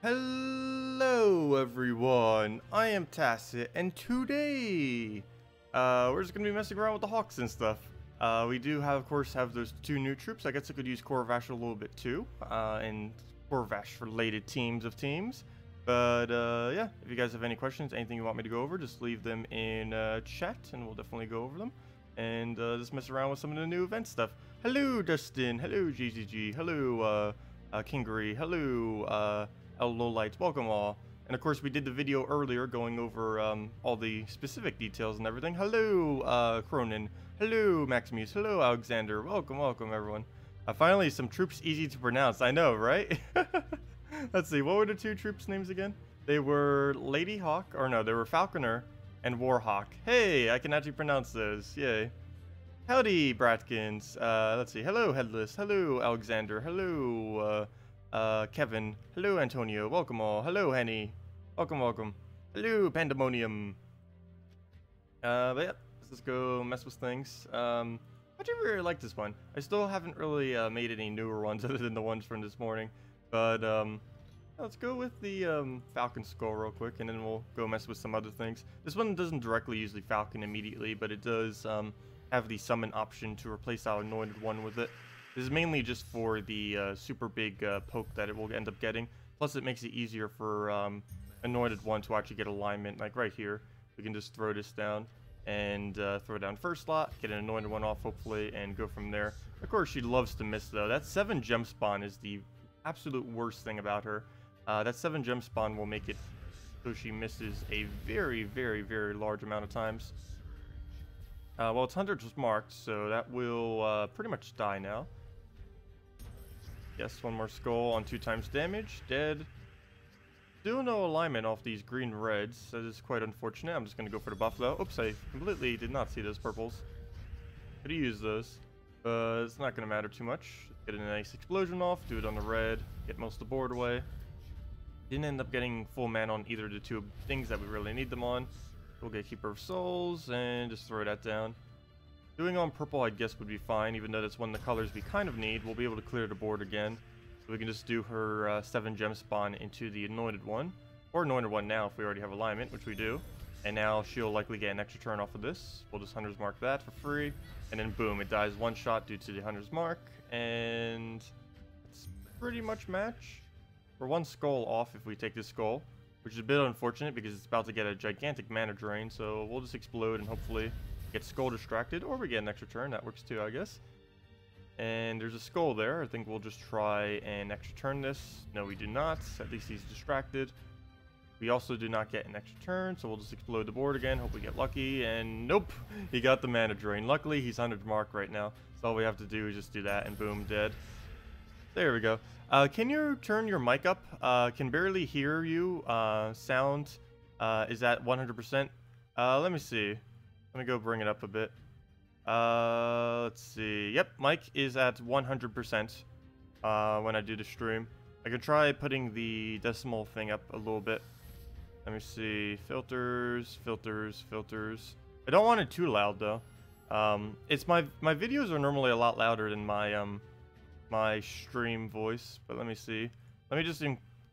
Hello everyone, I am Tacet, and today, we're just gonna be messing around with the hawks and stuff. We do have, of course, those two new troops. I guess I could use Korvash a little bit too, and Korvash related teams. But, yeah, if you guys have any questions, anything you want me to go over, just leave them in, chat, and we'll definitely go over them. And, just mess around with some of the new event stuff. Hello, Dustin. Hello, GZG. Hello, Kingery. Hello, Lowlights, welcome all. And of course we did the video earlier going over all the specific details and everything. Hello Cronin, hello Maximuse, hello Alexander, welcome everyone. Finally some troops easy to pronounce, I know, right? Let's see, what were the two troops names again? They were Lady Hawk, or no, they were Falconer and Warhawk. Hey, I can actually pronounce those, yay. Howdy Bratkins, let's see, hello Headless, hello Alexander, hello Kevin, hello Antonio, welcome all, hello Henny, welcome, hello Pandemonium. But yeah, let's just go mess with things. I do really like this one. I still haven't really made any newer ones other than the ones from this morning, but let's go with the Falcon Skull real quick, and then we'll go mess with some other things. This one doesn't directly use the Falcon immediately, but it does have the summon option to replace our anointed one with it. This is mainly just for the super big poke that it will end up getting. Plus, it makes it easier for anointed one to actually get alignment. Like right here, we can just throw this down and throw down first slot, get an anointed one off hopefully, and go from there. Of course, she loves to miss though. That 7 gem spawn is the absolute worst thing about her. That 7 gem spawn will make it so she misses a very large amount of times. Well, its 100 was marked, so that will pretty much die now. Yes, one more skull on 2 times damage. Dead. Still no alignment off these green reds. That is quite unfortunate. I'm just going to go for the buff though. Oops, I completely did not see those purples. Could have used those. But it's not going to matter too much. Get a nice explosion off. Do it on the red. Get most of the board away. Didn't end up getting full mana on either of the 2 things that we really need them on. We'll get Keeper of Souls and just throw that down. Doing on purple, I guess, would be fine, even though that's one of the colors we kind of need. We'll be able to clear the board again. So we can just do her 7 gem spawn into the anointed one. Or anointed one now if we already have alignment, which we do. And now she'll likely get an extra turn off of this. We'll just Hunter's Mark that for free. And then boom, it dies 1 shot due to the Hunter's Mark. And it's pretty much match. We're 1 skull off if we take this skull. Which is a bit unfortunate because it's about to get a gigantic mana drain. So we'll just explode and hopefully get skull distracted, or we get an extra turn. That works too, I guess. And there's a skull there. I think we'll just try and extra turn this. No, we do not. At least he's distracted. We also do not get an extra turn, so we'll just explode the board again. Hope we get lucky. And nope, he got the mana drain. Luckily, he's 100 mark right now. So all we have to do is just do that, and boom, dead. There we go. Can you turn your mic up? Can barely hear you. Sound is at 100%. Let me see. Let me go bring it up a bit. Let's see. Yep, mic is at 100% when I do the stream. I can try putting the decimal thing up a little bit. Let me see. Filters. I don't want it too loud though. It's my videos are normally a lot louder than my my stream voice, but let me see. Let me just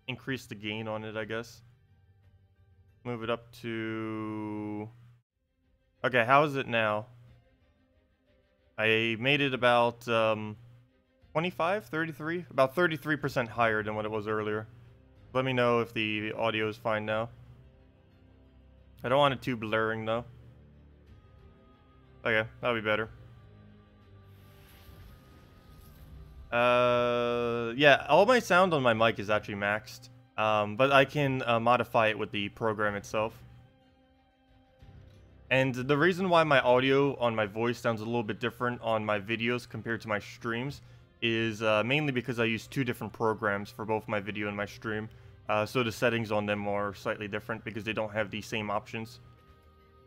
increase the gain on it, I guess. Move it up to... Okay, how is it now? I made it about 25, 33, about 33% higher than what it was earlier. Let me know if the audio is fine now. I don't want it too blurring though. Okay, that'll be better. Yeah, all my sound on my mic is actually maxed, but I can modify it with the program itself. And the reason why my audio on my voice sounds a little bit different on my videos compared to my streams is mainly because I use 2 different programs for both my video and my stream. So the settings on them are slightly different because they don't have the same options.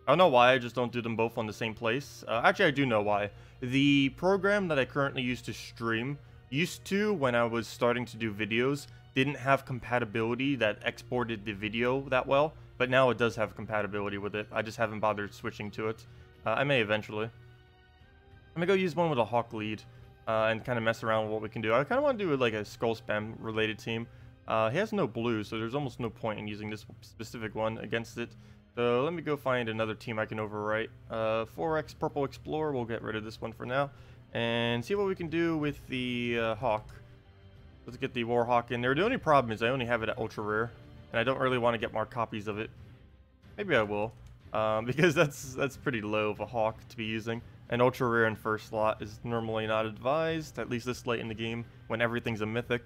I don't know why, I just don't do them both on the same place. Actually, I do know why. The program that I currently use to stream used to, when I was starting to do videos, didn't have compatibility that exported the video that well. But now it does have compatibility with it. I just haven't bothered switching to it. I may eventually. I'm gonna go use one with a Hawk lead and kind of mess around with what we can do. I kind of want to do like a Skull Spam related team. He has no blue, so there's almost no point in using this specific one against it. So let me go find another team I can overwrite. 4x Purple Explorer, we'll get rid of this one for now. And see what we can do with the Hawk. Let's get the Warhawk in there. The only problem is I only have it at Ultra Rare. And I don't really want to get more copies of it. Maybe I will. Because that's pretty low of a Hawk to be using. And Ultra Rare in first slot is normally not advised, at least this late in the game, when everything's a mythic.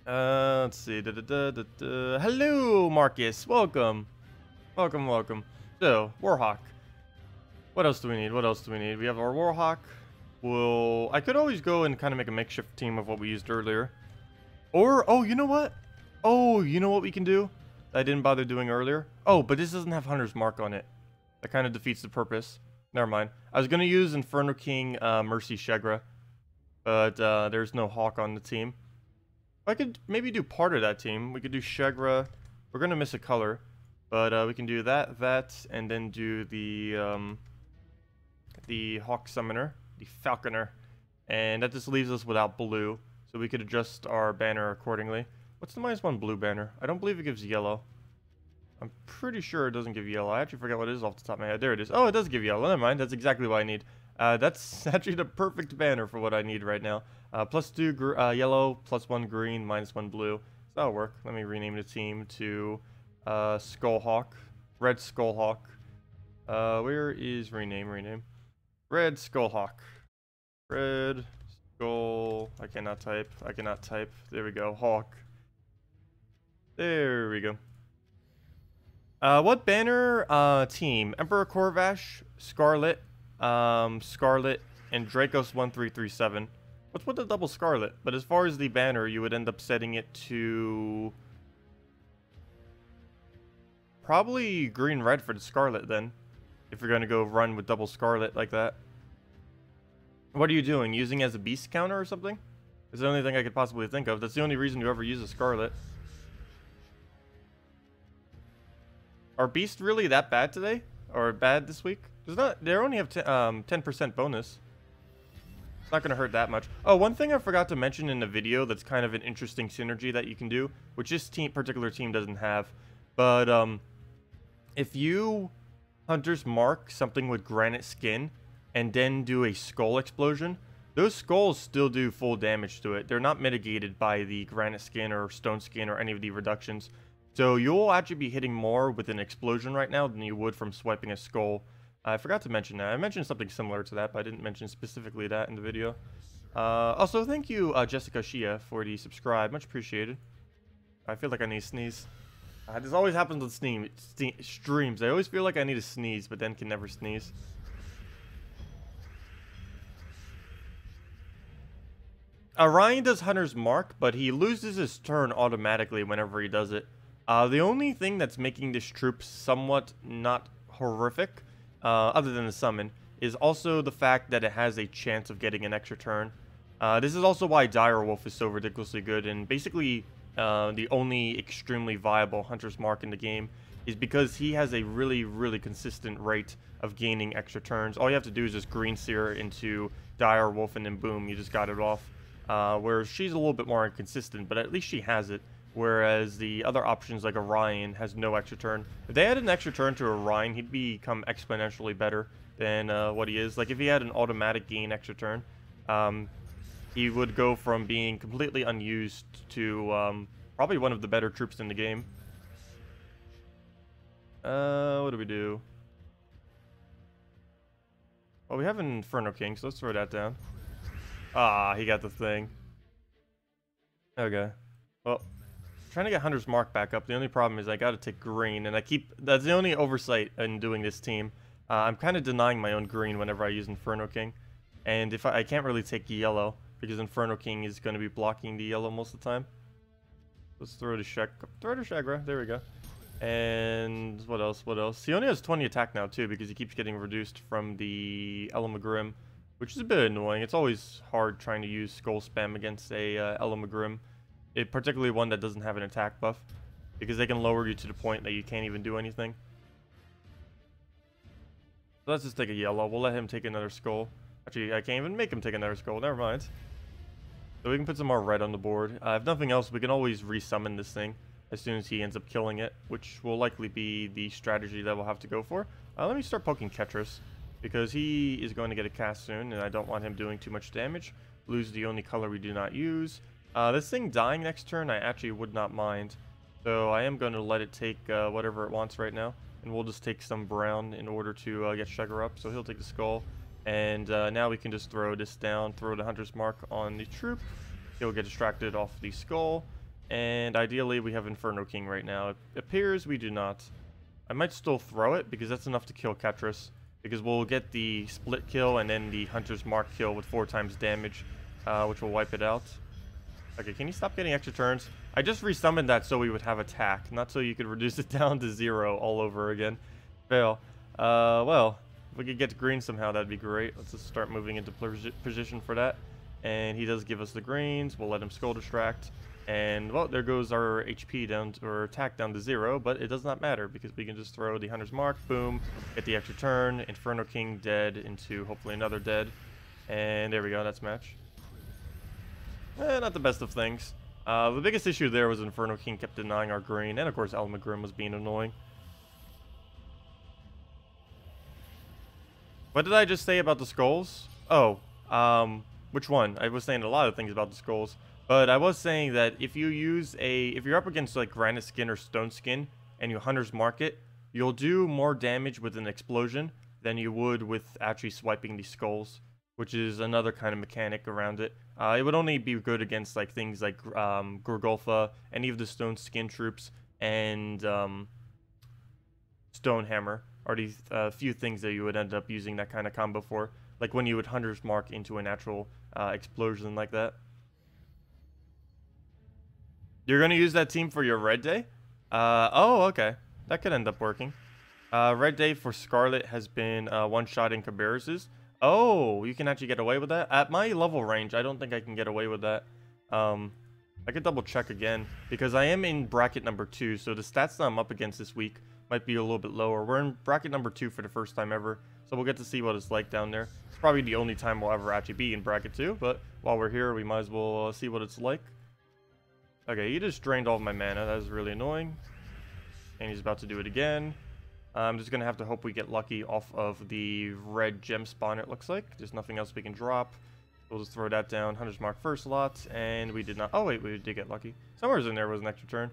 Let's see. Hello, Marcus. Welcome. Welcome. So, Warhawk. What else do we need? We have our Warhawk. I could always go and kind of make a makeshift team of what we used earlier. Or, oh, you know what? Oh, you know what we can do? That I didn't bother doing earlier? Oh, but this doesn't have Hunter's Mark on it. That kind of defeats the purpose. Never mind. I was going to use Inferno King Mercy Shegra. But there's no Hawk on the team. I could maybe do part of that team. We could do Shegra. We're going to miss a color. But we can do that, and then do the Hawk Summoner, the Falconer. And that just leaves us without blue. So we could adjust our banner accordingly. What's the -1 blue banner? I don't believe it gives yellow. I'm pretty sure it doesn't give yellow. I actually forgot what it is off the top of my head. There it is. Oh, it does give yellow. Never mind. That's exactly what I need. That's actually the perfect banner for what I need right now. +2 yellow, +1 green, -1 blue. So that'll work. Let me rename the team to Skullhawk. Red Skullhawk. Where is rename? Red Skullhawk. Red Skull. I cannot type. There we go. Hawk. There we go. What banner team? Emperor Corvash, Scarlet, Scarlet, and Dracos 1337. What's with the double Scarlet? But as far as the banner, you would end up setting it to probably green-red for the Scarlet then, if you're going to go run with double Scarlet like that. What are you doing? Using as a beast counter or something? It's the only thing I could possibly think of. That's the only reason you ever use a Scarlet. Are beasts really that bad today? Or bad this week? They only have 10% bonus. It's not going to hurt that much. Oh, one thing I forgot to mention in the video that's kind of an interesting synergy that you can do, which this particular team doesn't have. But if you Hunter's Mark something with granite skin and then do a skull explosion, those skulls still do full damage to it. They're not mitigated by the granite skin or stone skin or any of the reductions. So you'll actually be hitting more with an explosion right now than you would from swiping a skull. I forgot to mention that. I mentioned something similar to that, but I didn't mention specifically that in the video. Also, thank you, Jessica Shia, for the subscribe. Much appreciated. I feel like I need to sneeze. This always happens with streams. I always feel like I need to sneeze, but then can never sneeze. Ryan does Hunter's Mark, but he loses his turn automatically whenever he does it. The only thing that's making this troop somewhat not horrific, other than the summon, is also the fact that it has a chance of getting an extra turn. This is also why Direwolf is so ridiculously good, and basically the only extremely viable Hunter's Mark in the game is because he has a really, really consistent rate of gaining extra turns. All you have to do is just Green Seer into Direwolf, and then boom, you just got it off. Whereas she's a little bit more inconsistent, but at least she has it. Whereas the other options like Orion has no extra turn. If they added an extra turn to Orion, he'd become exponentially better than what he is. Like if he had an automatic gain extra turn, he would go from being completely unused to probably one of the better troops in the game. What do we do? Well, we have an Inferno King, so let's throw that down. Ah, he got the thing. Okay. Well, trying to get Hunter's Mark back up. The only problem is I gotta take green, and that's the only oversight in doing this team. I'm kind of denying my own green whenever I use Inferno King. And if I can't really take yellow, because Inferno King is going to be blocking the yellow most of the time. Let's throw the Shegra. There we go. And what else? He only has 20 attack now, too, because he keeps getting reduced from the Elamagrim, which is a bit annoying. It's always hard trying to use Skull Spam against a Elamagrim, particularly one that doesn't have an attack buff, because they can lower you to the point that you can't even do anything. So let's just take a yellow. We'll let him take another skull. Actually, I can't even make him take another skull. Never mind. So we can put some more red on the board. If nothing else, we can always resummon this thing as soon as he ends up killing it, which will likely be the strategy that we'll have to go for. Let me start poking Ketris, because he is going to get a cast soon, and I don't want him doing too much damage. Blue's the only color we do not use. This thing dying next turn, I actually would not mind. So I am going to let it take whatever it wants right now, and we'll just take some brown in order to get Sugar up. So he'll take the skull, and now we can just throw this down, throw the Hunter's Mark on the troop. He'll get distracted off the skull, and ideally we have Inferno King right now. It appears we do not. I might still throw it, because that's enough to kill Ketris, because we'll get the split kill and then the Hunter's Mark kill with 4 times damage, which will wipe it out. Okay, can you stop getting extra turns? I just resummoned that so we would have attack, not so you could reduce it down to 0 all over again. Fail. Well, if we could get to green somehow, that'd be great. Let's just start moving into position for that. And he does give us the greens. We'll let him skull distract. And, well, there goes our HP down, or attack down to 0, but it does not matter, because we can just throw the Hunter's Mark, boom, get the extra turn, Inferno King dead into hopefully another dead. And there we go, that's match. Not the best of things. The biggest issue there was Inferno King kept denying our green, and of course Elmagrim was being annoying. What did I just say about the skulls? Oh, which one? I was saying a lot of things about the skulls, but I was saying that if you use if you're up against like Granite Skin or Stone Skin, and you Hunter's Mark it, you'll do more damage with an explosion than you would with actually swiping the skulls, which is another kind of mechanic around it. It would only be good against like things like Gorgolfa, any of the Stone Skin troops, and Stonehammer are these few things that you would end up using that kind of combo for. Like when you would Hunter's Mark into a natural explosion like that. You're going to use that team for your red day? Oh, okay. That could end up working. Red day for Scarlet has been one-shotting Cabarruses. Oh, you can actually get away with that? At my level range, I don't think I can get away with that. I could double check again, because I am in bracket number 2, so the stats that I'm up against this week might be a little bit lower. We're in bracket number 2 for the first time ever, so we'll get to see what it's like down there. It's probably the only time we'll ever actually be in bracket 2, but while we're here, we might as well see what it's like. Okay, he just drained all of my mana. That is really annoying. And he's about to do it again. I'm just going to have to hope we get lucky off of the red gem spawn, it looks like. There's nothing else we can drop. We'll just throw that down. Hunter's Mark first slot, and we did not... Oh, wait, we did get lucky. Somewhere in there was an extra turn.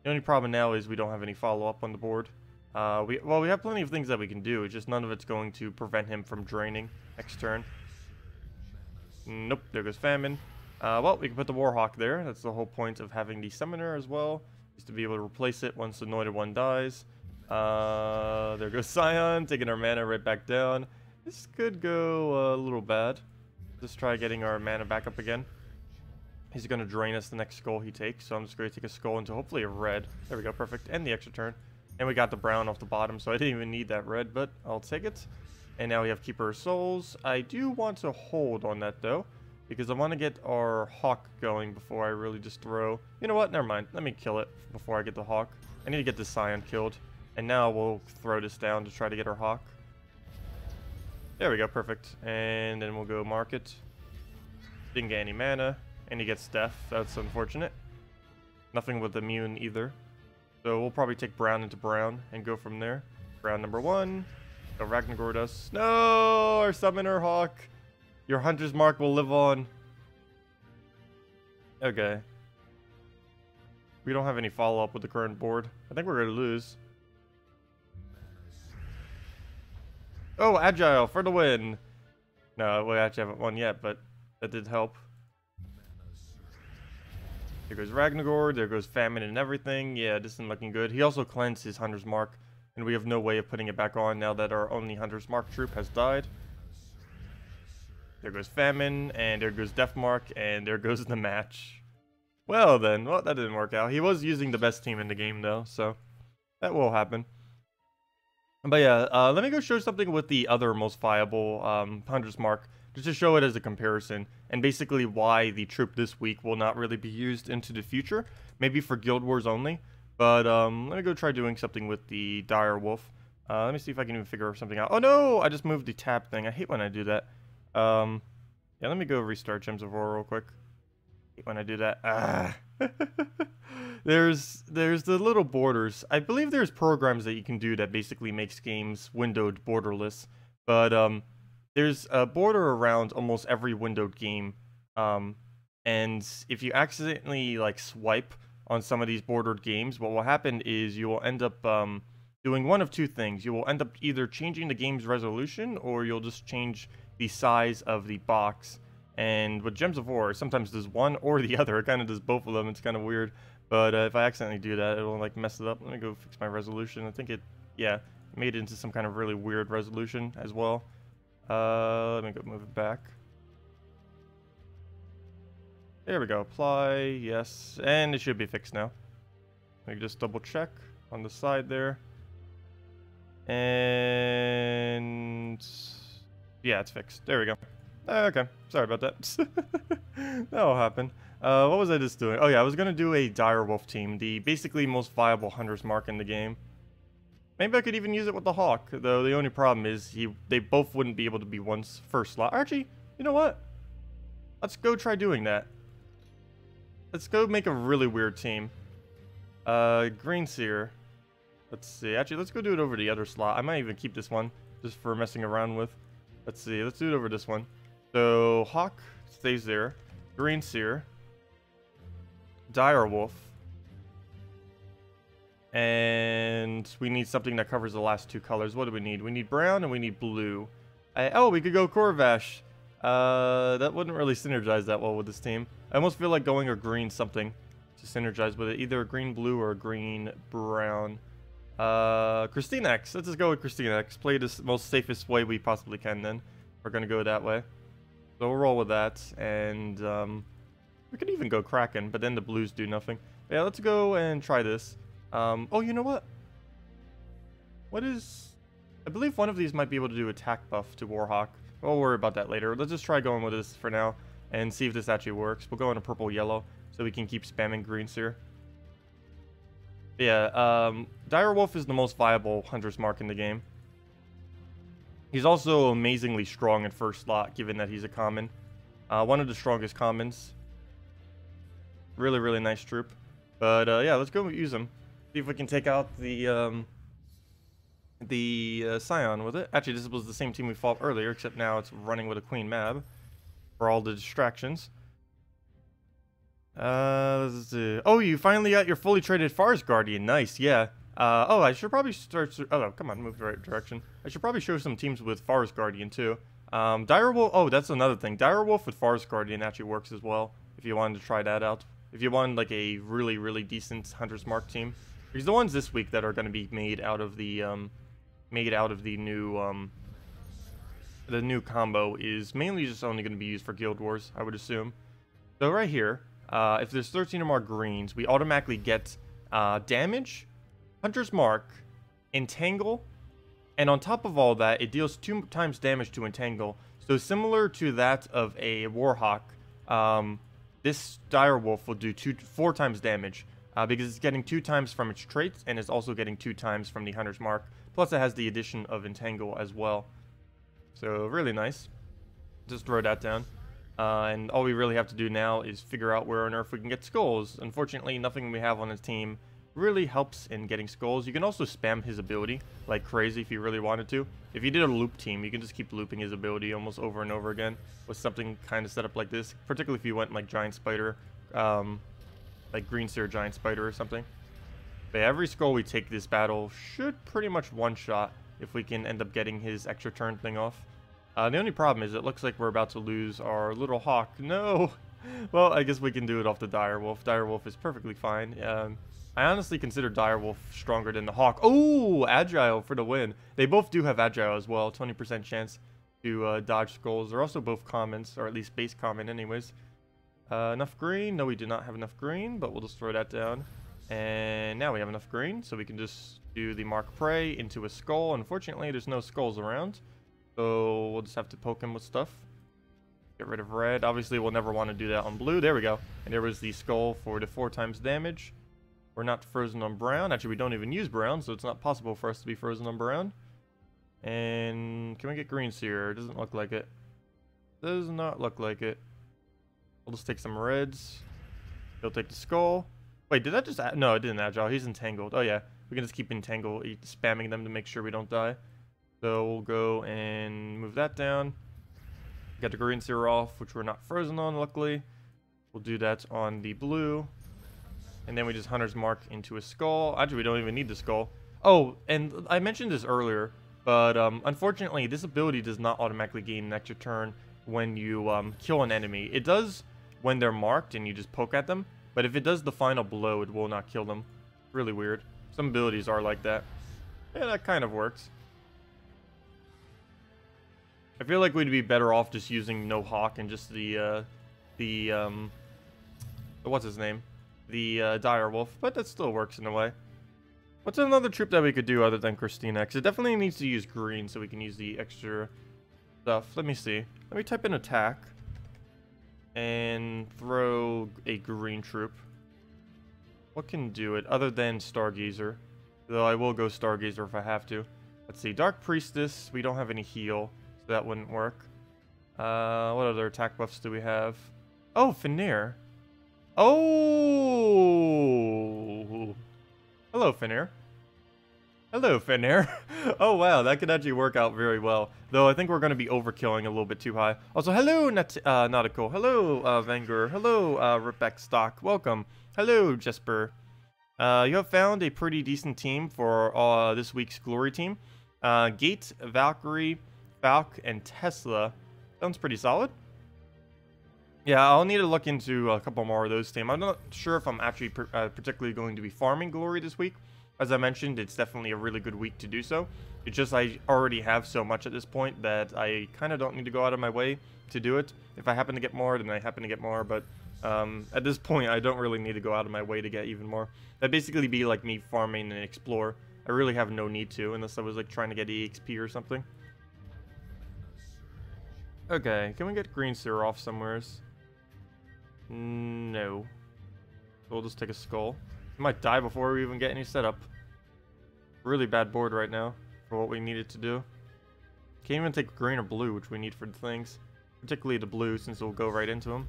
The only problem now is we don't have any follow-up on the board. We have plenty of things that we can do. It's just none of it's going to prevent him from draining next turn. Nope, there goes Famine. Well, we can put the Warhawk there. That's the whole point of having the Summoner as well, is to be able to replace it once the Anointed One dies. There goes Scion, taking our mana right back down. This could go a little bad. Let's try getting our mana back up again. He's going to drain us the next skull he takes, so I'm just going to take a skull into hopefully a red. There we go, perfect. And the extra turn. And we got the brown off the bottom, so I didn't even need that red, but I'll take it. And now we have Keeper of Souls. I do want to hold on that, though, because I want to get our Hawk going before I really just throw... You know what? Never mind. Let me kill it before I get the Hawk. I need to get this Scion killed. And now we'll throw this down to try to get our Hawk. There we go, perfect. And then we'll go market. Didn't get any mana. And he gets death. That's unfortunate. Nothing with immune either. So we'll probably take brown into brown and go from there. Brown number 1. Go Ragnagord us. No! Our Summoner Hawk. Your Hunter's Mark will live on. Okay. We don't have any follow-up with the current board. I think we're going to lose. Oh, Agile for the win. No, we actually haven't won yet, but that did help. There goes Ragnagord, there goes Famine and everything. Yeah, this isn't looking good. He also cleansed his Hunter's Mark, and we have no way of putting it back on now that our only Hunter's Mark troop has died. There goes Famine, and there goes Deathmark, and there goes the match. Well then, well, that didn't work out. He was using the best team in the game though, so that will happen. But yeah, let me go show something with the other most viable Hunter's Mark, just to show it as a comparison, and basically why the troop this week will not really be used into the future, maybe for Guild Wars only. But let me go try doing something with the Dire Wolf. Let me see if I can even figure something out. Oh no, I just moved the tab thing. I hate when I do that. Yeah, let me go restart Gems of War real quick. When I do that. Ah. There's the little borders. I believe there's programs that you can do that basically makes games windowed borderless. But there's a border around almost every windowed game. And if you accidentally like swipe on some of these bordered games, what will happen is you will end up doing one of two things. You will end up either changing the game's resolution, or you'll just change the size of the box. And with Gems of War, sometimes does one or the other. It kind of does both of them. It's kind of weird. But if I accidentally do that, it'll like mess it up. Let me go fix my resolution. I think it, yeah, made it into some kind of really weird resolution as well. Let me go move it back. There we go. Apply, yes. And it should be fixed now. Let me just double check on the side there. And yeah, it's fixed. There we go. Okay, sorry about that. That'll happen. What was I just doing? Oh yeah, I was gonna do a direwolf team, the basically most viable hunter's mark in the game. Maybe I could even use it with the hawk, though the only problem is they both wouldn't be able to be one's first slot. Actually, you know what? Let's go try doing that. Let's go make a really weird team. Green Seer. Let's see. Actually, let's go do it over the other slot. I might even keep this one just for messing around with. Let's see. Let's do it over this one. So, Hawk stays there. Green Seer. Direwolf. And we need something that covers the last two colors. What do we need? We need brown and we need blue. Oh, we could go Corvash. That wouldn't really synergize that well with this team. I almost feel like going a green something to synergize with it. Either a green blue or a green brown. KrissTigger. Let's just go with KrissTigger. Play this most safest way we possibly can then. We're going to go that way. So we'll roll with that. And we could even go Kraken, but then the blues do nothing. Yeah, let's go and try this. Oh, you know what? What is... I believe one of these might be able to do attack buff to Warhawk. We'll worry about that later. Let's just try going with this for now and see if this actually works. We'll go into purple-yellow so we can keep spamming greens here. Yeah, Direwolf is the most viable hunter's mark in the game. He's also amazingly strong in first slot, given that he's a common. One of the strongest commons. Really, really nice troop. But yeah, let's go use him. See if we can take out the Scion with it. Actually, this was the same team we fought earlier, except now it's running with a Queen Mab for all the distractions. Let's see. Oh, you finally got your fully traded Forest Guardian. Nice, yeah. Oh, I should probably start... Oh, come on, move the right direction. I should probably show some teams with Forest Guardian, too. Direwolf... Oh, that's another thing. Direwolf with Forest Guardian actually works as well, if you wanted to try that out. If you want, like, a really, really decent Hunter's Mark team. Because the ones this week that are going to be made out of the new combo is mainly just only going to be used for Guild Wars, I would assume. So right here, if there's 13 or more greens, we automatically get damage, Hunter's Mark, Entangle, and on top of all that, it deals 2 times damage to Entangle. So similar to that of a Warhawk, this Direwolf will do 4 times damage. Because it's getting 2 times from its traits, and it's also getting 2 times from the Hunter's Mark. Plus it has the addition of Entangle as well. So really nice. Just throw that down. And all we really have to do now is figure out where on earth we can get skulls. Unfortunately, nothing we have on his team really helps in getting skulls. You can also spam his ability like crazy if you really wanted to. If you did a loop team, you can just keep looping his ability almost over and over again with something kind of set up like this. Particularly if you went like Giant Spider, like Green Seer Giant Spider or something. But every skull we take this battle should pretty much one-shot if we can end up getting his extra turn thing off. The only problem is it looks like we're about to lose our little hawk. No! Well, I guess we can do it off the Direwolf. Direwolf is perfectly fine. I honestly consider Direwolf stronger than the hawk. Oh! Agile for the win. They both do have Agile as well. 20% chance to dodge skulls. They're also both commons, or at least base common anyways. Enough green? No, we do not have enough green, but we'll just throw that down. And now we have enough green, so we can just do the Mark Prey into a skull. Unfortunately, there's no skulls around, so we'll just have to poke him with stuff. Get rid of red. Obviously, we'll never want to do that on blue. There we go. And there was the skull for the 4 times damage. We're not frozen on brown. Actually, we don't even use brown, so it's not possible for us to be frozen on brown. And can we get greens here? It doesn't look like it. Does not look like it. We'll just take some reds. He'll take the skull. Wait, did that just... No, it didn't agile. He's entangled. Oh, yeah. We can just keep entangled, spamming them to make sure we don't die. So we'll go and move that down. Got the green seer off, which we're not frozen on, luckily. We'll do that on the blue. And then we just Hunter's Mark into a skull. Actually, we don't even need the skull. Oh, and I mentioned this earlier, but unfortunately, this ability does not automatically gain an extra turn when you kill an enemy. It does when they're marked and you just poke at them, but if it does the final blow, it will not kill them. Really weird. Some abilities are like that. Yeah, that kind of works. I feel like we'd be better off just using no hawk and just the what's his name? The dire wolf, but that still works in a way. What's another troop that we could do other than KrissTigger? It definitely needs to use green so we can use the extra stuff. Let me see. Let me type in attack and throw a green troop. What can do it other than Stargazer? Though I will go Stargazer if I have to. Let's see. Dark Priestess. We don't have any heal, so that wouldn't work. What other attack buffs do we have? Oh, Fenrir. Oh! Hello, Fenrir. Hello, Fenrir. Oh, wow, that could actually work out very well. Though I think we're going to be overkilling a little bit too high. Also, hello, Nautical. Hello, Vangur. Hello, Ripek Stock. Welcome. Hello, Jesper. You have found a pretty decent team for this week's Glory team. Gate, Valkyrie, Falk, and Tesla. Sounds pretty solid. Yeah, I'll need to look into a couple more of those teams. I'm not sure if I'm actually particularly going to be farming Glory this week. As I mentioned, it's definitely a really good week to do so. It's just I already have so much at this point that I kind of don't need to go out of my way to do it. If I happen to get more, then I happen to get more. But at this point, I don't really need to go out of my way to get even more. That'd basically be like me farming and explore. I really have no need to, unless I was like trying to get EXP or something. Okay, can we get green seer off somewheres? No. So we'll just take a skull. We might die before we even get any setup. Really bad board right now for what we needed to do. Can't even take green or blue, which we need for the things. Particularly the blue, since we'll go right into them.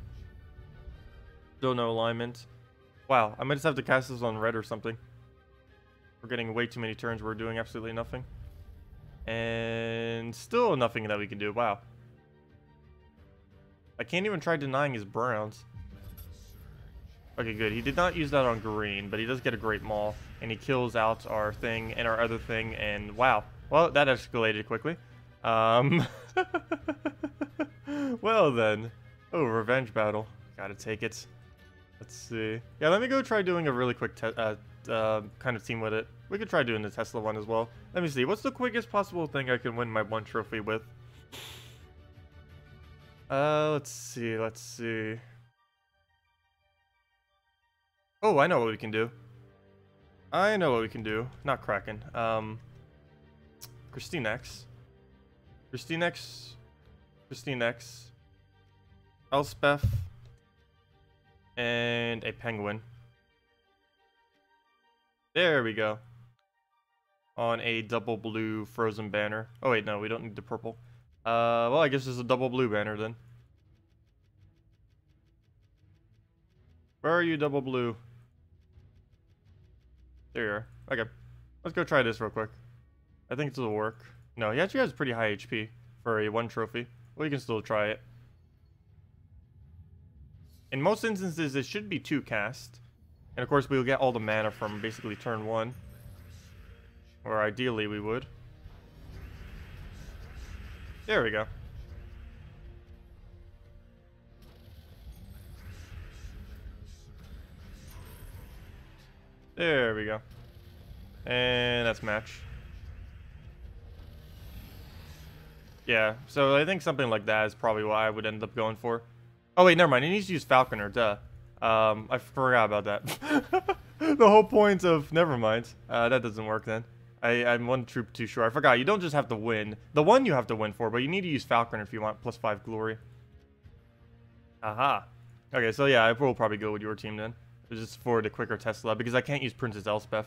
Still no alignment. Wow, I might just have to cast this on red or something. We're getting way too many turns. We're doing absolutely nothing. And still nothing that we can do. Wow. I can't even try denying his browns. Okay, good. He did not use that on green, but he does get a great maul. And he kills out our thing and our other thing. And wow. Well, that escalated quickly. Well then. Oh, revenge battle. Gotta take it. Let's see. Yeah, let me go try doing a really quick kind of team with it. We could try doing the Tesla one as well. Let me see. What's the quickest possible thing I can win my one trophy with? Let's see. Let's see. Oh, I know what we can do. I know what we can do. Not Kraken. KrissTigger. KrissTigger. Elspeth. And a penguin. There we go. On a double blue frozen banner. Oh wait, no, we don't need the purple. Well, I guess it's a double blue banner then. Where are you, double blue? There you are. Okay. Let's go try this real quick. I think this will work. No, he actually has pretty high HP for a 1 trophy. Well, you can still try it. In most instances, it should be 2 cast. And of course, we'll get all the mana from basically turn 1. Or ideally, we would. There we go. There we go. And that's match. Yeah, so I think something like that is probably what I would end up going for. Oh wait, never mind. He needs to use Falconer, duh. I forgot about that. The whole point of... Never mind. That doesn't work then. I'm 1 troop too short. I forgot. You don't just have to win. The one you have to win for, but you need to use Falconer if you want +5 glory. Aha. Okay, so yeah, I will probably go with your team then. Just for the quicker Tesla, because I can't use Princess Elspeth.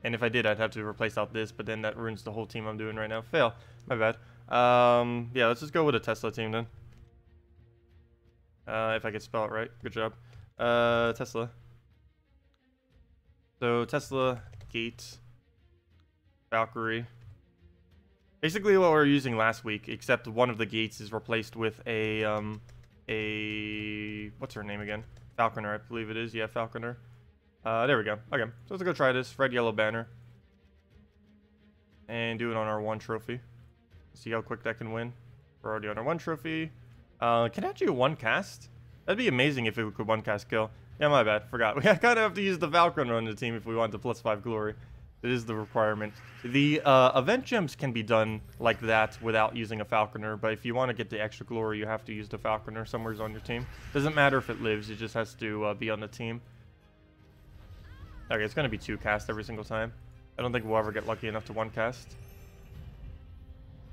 And if I did, I'd have to replace out this, but then that ruins the whole team I'm doing right now. Fail. My bad. Yeah, let's just go with a Tesla team then. If I could spell it right. Good job. Tesla. So Tesla, Gate, Valkyrie. Basically what we were using last week, except one of the gates is replaced with a what's her name again? Falconer, I believe it is. Yeah, Falconer. There we go. Okay, so let's go try this. Red, yellow banner. And do it on our 1 trophy. See how quick that can win. We're already on our 1 trophy. Can I actually 1 cast? That'd be amazing if it could 1 cast kill. Yeah, my bad. Forgot. We kind of have to use the Falconer on the team if we want the +5 glory. It is the requirement. The event gems can be done like that without using a Falconer, but if you want to get the extra glory, you have to use the Falconer somewhere on your team. Doesn't matter if it lives, it just has to be on the team. Okay, it's going to be 2 casts every single time. I don't think we'll ever get lucky enough to 1 cast.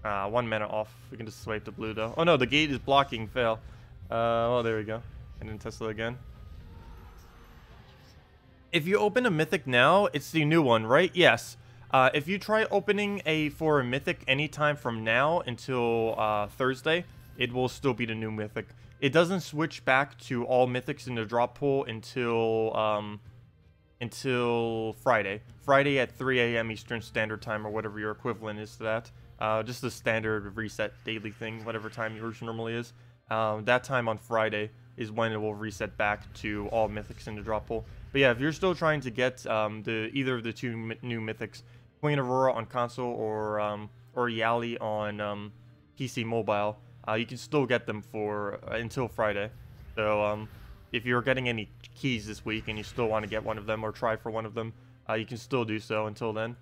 1 mana off. We can just swipe the blue though. Oh no, the gate is blocking. Fail. Well, there we go. And then Tesla again. If you open a mythic now, it's the new one, right? Yes. If you try opening for a mythic anytime from now until Thursday, it will still be the new mythic. It doesn't switch back to all mythics in the drop pool until Friday. Friday at 3 a.m. Eastern Standard Time, or whatever your equivalent is to that. Just the standard reset daily thing, whatever time yours normally is. That time on Friday is when it will reset back to all mythics in the drop pool. But yeah, if you're still trying to get either of the 2 new mythics, Queen Aurora on console or Yali on PC mobile, you can still get them for until Friday. So if you're getting any keys this week and you still want to get one of them or try for one of them, you can still do so until then.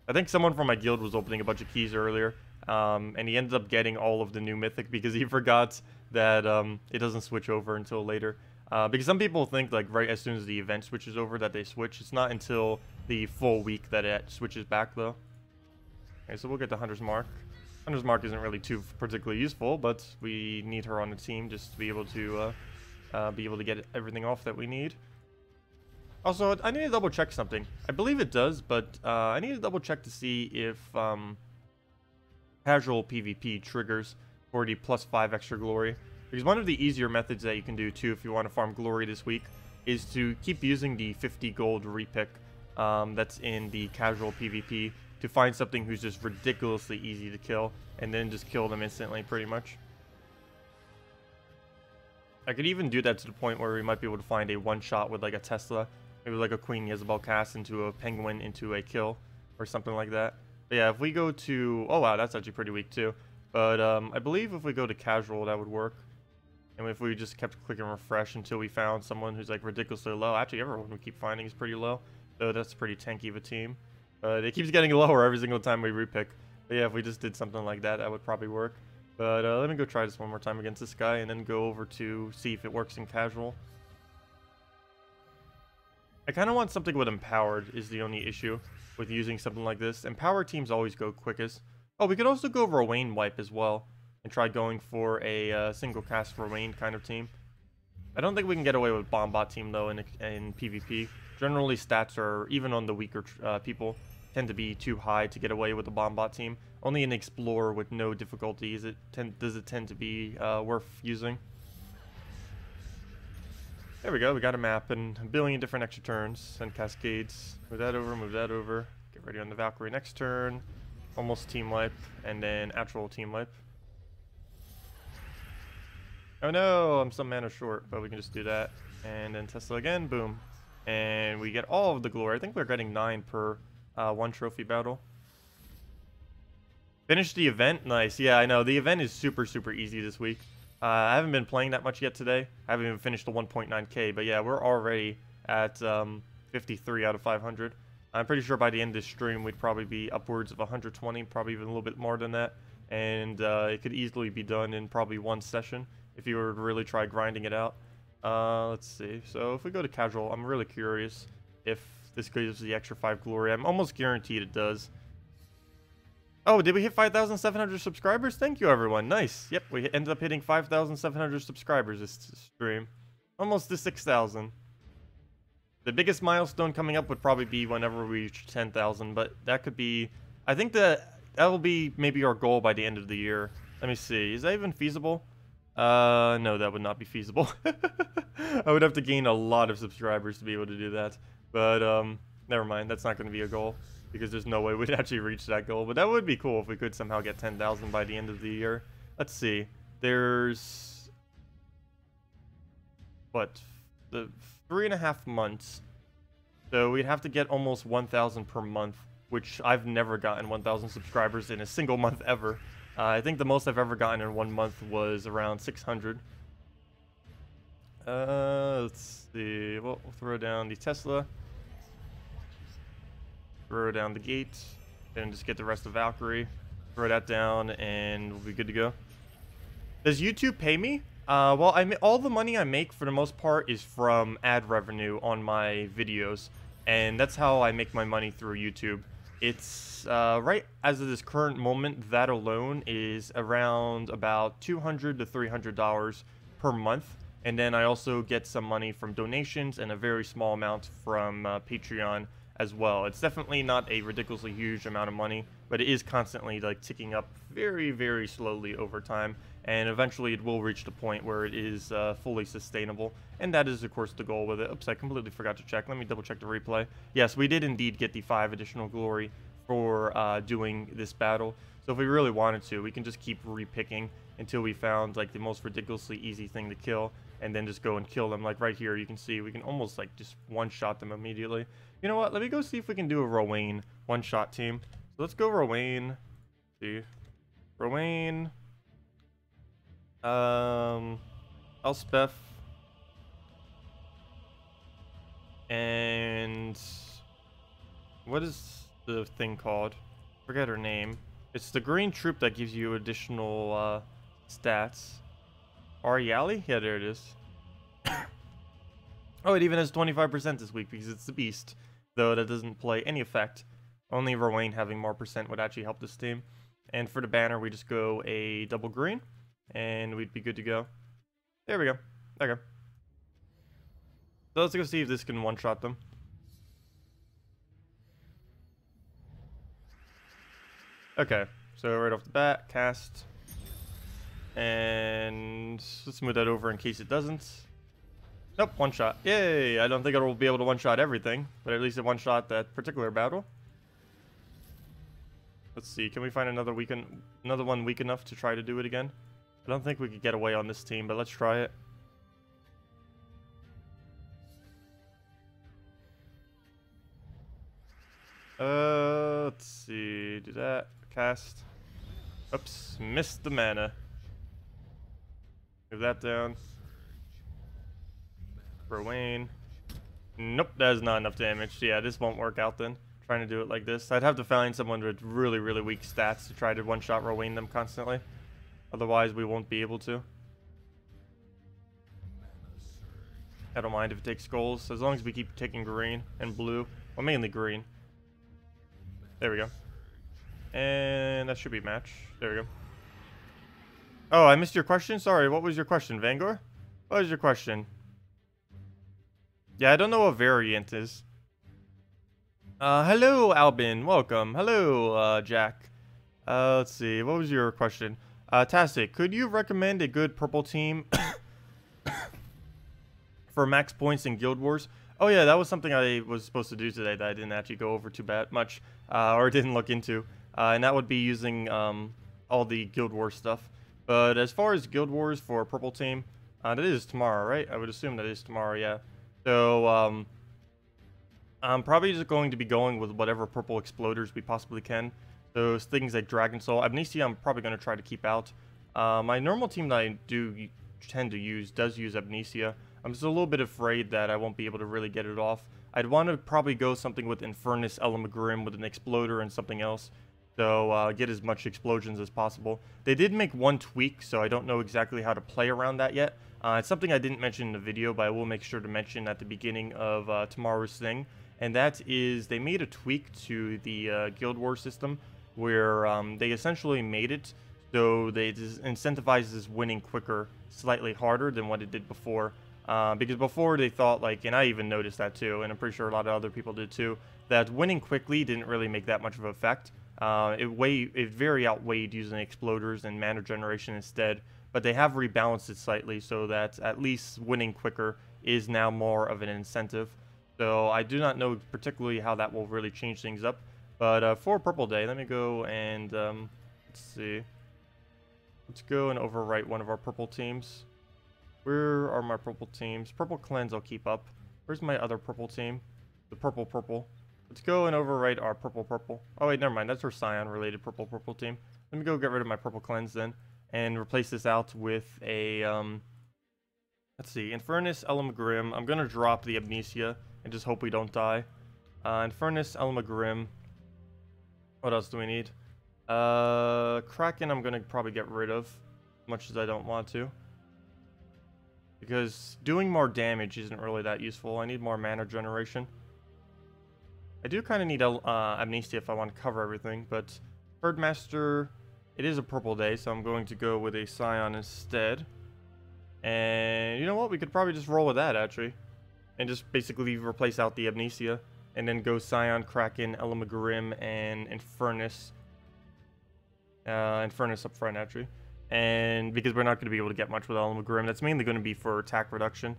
I think someone from my guild was opening a bunch of keys earlier, and he ended up getting all of the new mythic because he forgot that it doesn't switch over until later. Because some people think like right as soon as the event switches over that they switch. It's not until the full week that it switches back though. Okay, so we'll get the Hunter's Mark. Hunter's Mark isn't really too particularly useful, but we need her on the team just to be able to get everything off that we need. Also, I need to double check something. I believe it does, but I need to double check to see if casual PvP triggers for the +5 extra glory. Because one of the easier methods that you can do too if you want to farm glory this week is to keep using the 50 gold repick that's in the casual PvP to find something who's just ridiculously easy to kill and then just kill them instantly pretty much. I could even do that to the point where we might be able to find a one-shot with like a Tesla, maybe like a Queen Jezebel cast into a Penguin into a kill or something like that. But yeah, if we go to... Oh wow, that's actually pretty weak too. But I believe if we go to casual, that would work. And if we just kept clicking refresh until we found someone who's like ridiculously low. Actually, everyone we keep finding is pretty low. So that's pretty tanky of a team. But it keeps getting lower every single time we repick. But yeah, if we just did something like that, that would probably work. But let me go try this one more time against this guy and then go over to see if it works in casual. I kind of want something with Empowered is the only issue with using something like this. Empowered teams always go quickest. Oh, we could also go Rowain wipe as well. And try going for a single cast Rowain kind of team. I don't think we can get away with Bombbot team though in PvP. Generally stats are, even on the weaker people, tend to be too high to get away with the Bombbot team. Only in Explorer with no difficulties does it tend to be worth using. There we go, we got a map and a billion different extra turns and cascades. Move that over. Get ready on the Valkyrie next turn. Almost team wipe, and then actual team wipe. Oh no, I'm some mana short, but we can just do that. And then Tesla again, boom. And we get all of the glory. I think we're getting 9 per 1 trophy battle. Finish the event, nice. Yeah, I know, the event is super easy this week. I haven't been playing that much yet today. I haven't even finished the 1.9k, but yeah, we're already at 53 out of 500. I'm pretty sure by the end of this stream, we'd probably be upwards of 120, probably even a little bit more than that. And it could easily be done in probably 1 session if you were to really try grinding it out. Let's see. So if we go to casual, I'm really curious if this gives the extra 5 glory. I'm almost guaranteed it does. Oh, did we hit 5,700 subscribers? Thank you, everyone. Nice. Yep, we ended up hitting 5,700 subscribers this stream. Almost to 6,000. The biggest milestone coming up would probably be whenever we reach 10,000, but that could be... I think that will be maybe our goal by the end of the year. Let me see. Is that even feasible? No, that would not be feasible. I would have to gain a lot of subscribers to be able to do that. But never mind. That's not going to be a goal because there's no way we'd actually reach that goal. But that would be cool if we could somehow get 10,000 by the end of the year. Let's see. There's what, the 3.5 months. So we'd have to get almost 1,000 per month, which I've never gotten 1,000 subscribers in a single month ever. I think the most I've ever gotten in 1 month was around 600. Let's see. We'll throw down the Tesla. Throw down the gate. And just get the rest of Valkyrie. Throw that down and we'll be good to go. Does YouTube pay me? Well, all the money I make for the most part is from ad revenue on my videos, and that's how I make my money through YouTube. It's right as of this current moment, that alone is around about $200 to $300 per month, and then I also get some money from donations and a very small amount from Patreon as well. It's definitely not a ridiculously huge amount of money, but it is constantly like ticking up very, very slowly over time. And eventually it will reach the point where it is fully sustainable. And that is, of course, the goal with it. Oops, I completely forgot to check. Let me double check the replay. Yes, we did indeed get the 5 additional glory for doing this battle. So if we really wanted to, we can just keep repicking until we found like the most ridiculously easy thing to kill. And then just go and kill them. Like right here, you can see we can almost like just one-shot them immediately. You know what? Let me go see if we can do a Rowain one-shot team. So let's go Rowain. See. Rowain. Elspeth, and what is the thing called? Forget her name. It's the green troop that gives you additional stats. Ariali? Yeah, there it is. Oh, it even has 25% this week because it's the beast, though that doesn't play any effect. Only Rowain having more percent would actually help this team. And for the banner, we just go a double green. And we'd be good to go. There we go. Okay. So let's go see if this can one-shot them. Okay. So right off the bat, cast. And let's move that over in case it doesn't. Nope, one-shot. Yay! I don't think it will be able to one-shot everything, but at least it one-shot that particular battle. Let's see. Can we find another one weak enough to try to do it again? I don't think we could get away on this team, but let's try it. Let's see. Do that. Cast. Oops. Missed the mana. Move that down. Rowain. Nope, that is not enough damage. Yeah, this won't work out then. Trying to do it like this. I'd have to find someone with really, really weak stats to try to one-shot Rowain them constantly. Otherwise, we won't be able to. I don't mind if it takes skulls, as long as we keep taking green and blue. Well, mainly green. There we go. And that should be match. There we go. Oh, I missed your question? Sorry, what was your question, Vangor? What was your question? Yeah, I don't know what variant is. Hello, Albin. Welcome. Hello, Jack. Let's see. What was your question? Tacet, could you recommend a good purple team for max points in Guild Wars? Oh yeah, that was something I was supposed to do today that I didn't actually go over too much, or didn't look into. And that would be using all the Guild Wars stuff. But as far as Guild Wars for purple team, that is tomorrow, right? I would assume that is tomorrow, yeah. So, I'm probably just going to be going with whatever purple exploders we possibly can. Those things like Dragon Soul. Amnesia I'm probably going to try to keep out. My normal team that I do tend to use does use Amnesia. I'm just a little bit afraid that I won't be able to really get it off. I'd want to probably go something with Infernus Elamagrim with an exploder and something else. So get as much explosions as possible. They did make one tweak, so I don't know exactly how to play around that yet. It's something I didn't mention in the video, but I will make sure to mention at the beginning of tomorrow's thing. And that is they made a tweak to the Guild Wars system where they essentially made it so they incentivizes winning quicker slightly harder than what it did before. Because before they thought, like, and I even noticed that too, and I'm pretty sure a lot of other people did too, that winning quickly didn't really make that much of an effect. It very outweighed using exploders and mana generation instead, but they have rebalanced it slightly so that at least winning quicker is now more of an incentive. So I do not know particularly how that will really change things up. But for purple day, let me go and let's see. Let's go and overwrite one of our purple teams. Where are my purple teams? Purple cleanse I'll keep up. Where's my other purple team? The purple. Let's go and overwrite our purple. Oh wait, never mind. That's our Scion related purple team. Let me go get rid of my purple cleanse then and replace this out with a let's see, Infernus, Elamagrim. I'm gonna drop the Amnesia and just hope we don't die. Infernus, Elamagrim. What else do we need? Kraken I'm gonna probably get rid of, much as I don't want to. Because doing more damage isn't really that useful. I need more mana generation. I do kind of need Amnesia if I want to cover everything, but Herdmaster, it is a purple day, so I'm going to go with a Scion instead. And you know what? We could probably just roll with that, actually. And just basically replace out the Amnesia. And then go Scion, Kraken, Elamagrim, and Infernus. Infernus up front, actually. And because we're not going to be able to get much with Elamagrim, that's mainly going to be for attack reduction.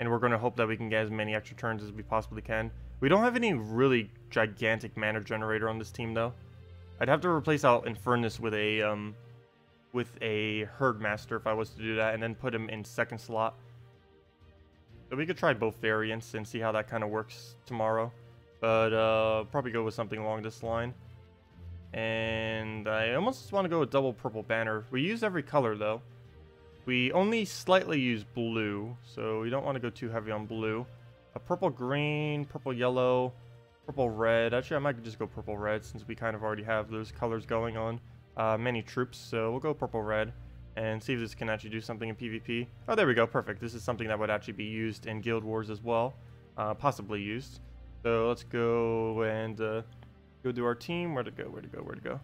And we're going to hope that we can get as many extra turns as we possibly can. We don't have any really gigantic mana generator on this team, though. I'd have to replace out Infernus with a Herdmaster if I was to do that, and then put him in second slot. So we could try both variants and see how that kind of works tomorrow. But probably go with something along this line. And I almost want to go with double purple banner. We use every color, though. We only slightly use blue, so we don't want to go too heavy on blue. A purple green, purple yellow, purple red. Actually, I might just go purple red since we kind of already have those colors going on many troops. So we'll go purple red and see if this can actually do something in PvP. Oh, there we go. Perfect. This is something that would actually be used in Guild Wars as well. Possibly used. So let's go and go do our team. Where to go?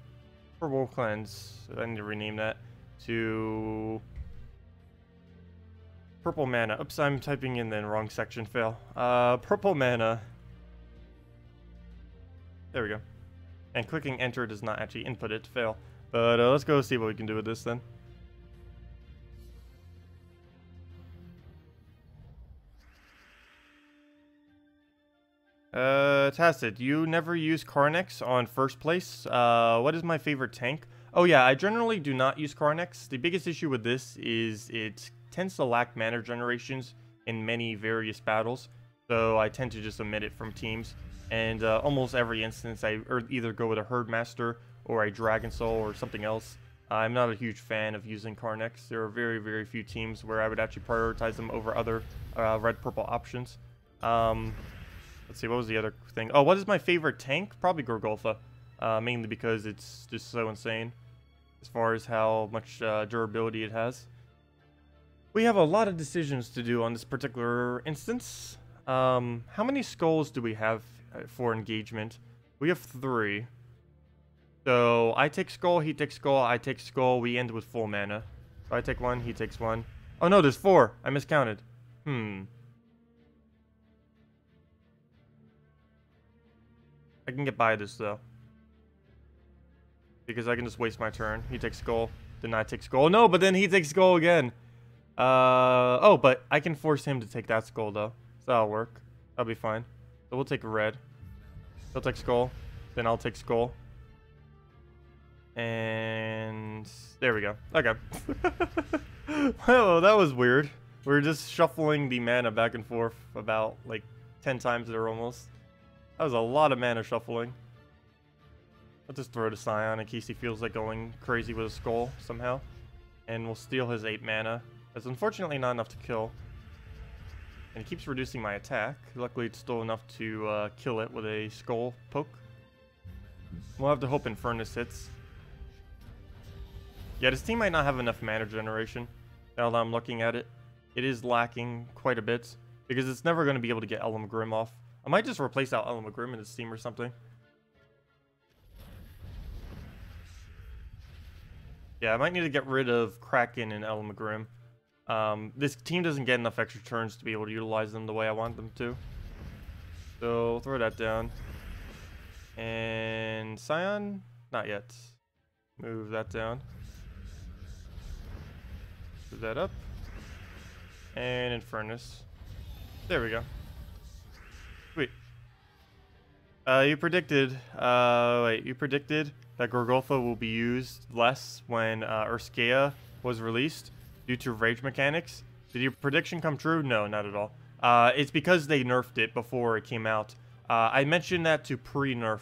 Purple Cleanse. I need to rename that to purple mana. Oops, I'm typing in the wrong section. Fail. Purple mana. There we go. And clicking enter does not actually input it. Fail. But let's go see what we can do with this then. Tacet, you never use Carnex on first place. What is my favorite tank? Oh yeah, I generally do not use Carnex. The biggest issue with this is it tends to lack mana generations in many various battles. So I tend to just omit it from teams. And almost every instance I either go with a Herdmaster or a Dragon Soul or something else. I'm not a huge fan of using Carnex. There are very, very few teams where I would actually prioritize them over other red-purple options. Let's see, what was the other thing? Oh, what is my favorite tank? Probably Gorgolfa. Mainly because it's just so insane as far as how much durability it has. We have a lot of decisions to do on this particular instance. How many skulls do we have for engagement? We have 3. So I take skull, he takes skull, I take skull, we end with full mana. So I take 1, he takes 1. Oh no, there's 4. I miscounted. I can get by this though. Because I can just waste my turn. He takes skull, then I take skull. No, but then he takes skull again. Oh, but I can force him to take that skull though. So that'll work. That'll be fine. So we'll take red. He'll take skull. Then I'll take skull. And there we go. Okay. Well, that was weird. We were just shuffling the mana back and forth about like 10 times there almost. That was a lot of mana shuffling. I'll just throw the Scion in case he feels like going crazy with a skull somehow. And we'll steal his 8 mana. That's unfortunately not enough to kill. And it keeps reducing my attack. Luckily it's still enough to kill it with a skull poke. We'll have to hope Infernus hits. Yeah, this team might not have enough mana generation. Now that I'm looking at it. It is lacking quite a bit. Because it's never going to be able to get Elamagrim off. I might just replace out Elamagrim in this team or something. Yeah, I might need to get rid of Kraken and Elamagrim. This team doesn't get enough extra turns to be able to utilize them the way I want them to. So, we'll throw that down. And Scion? Not yet. Move that down. Move that up. And Infernus. There we go. You predicted, you predicted that Gorgolfa will be used less when Urskea was released due to rage mechanics. Did your prediction come true? No, not at all. It's because they nerfed it before it came out. I mentioned that to pre-nerf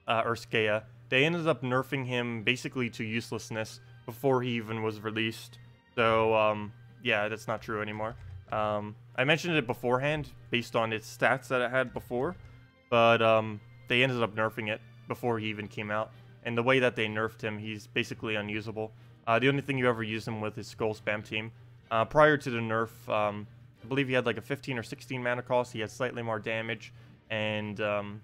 Urskea. They ended up nerfing him basically to uselessness before he even was released. So, yeah, that's not true anymore. I mentioned it beforehand based on its stats that it had before. But they ended up nerfing it before he even came out. And the way that they nerfed him, he's basically unusable. The only thing you ever use him with is Skull Spam Team. Prior to the nerf, I believe he had like a 15 or 16 mana cost. He had slightly more damage. And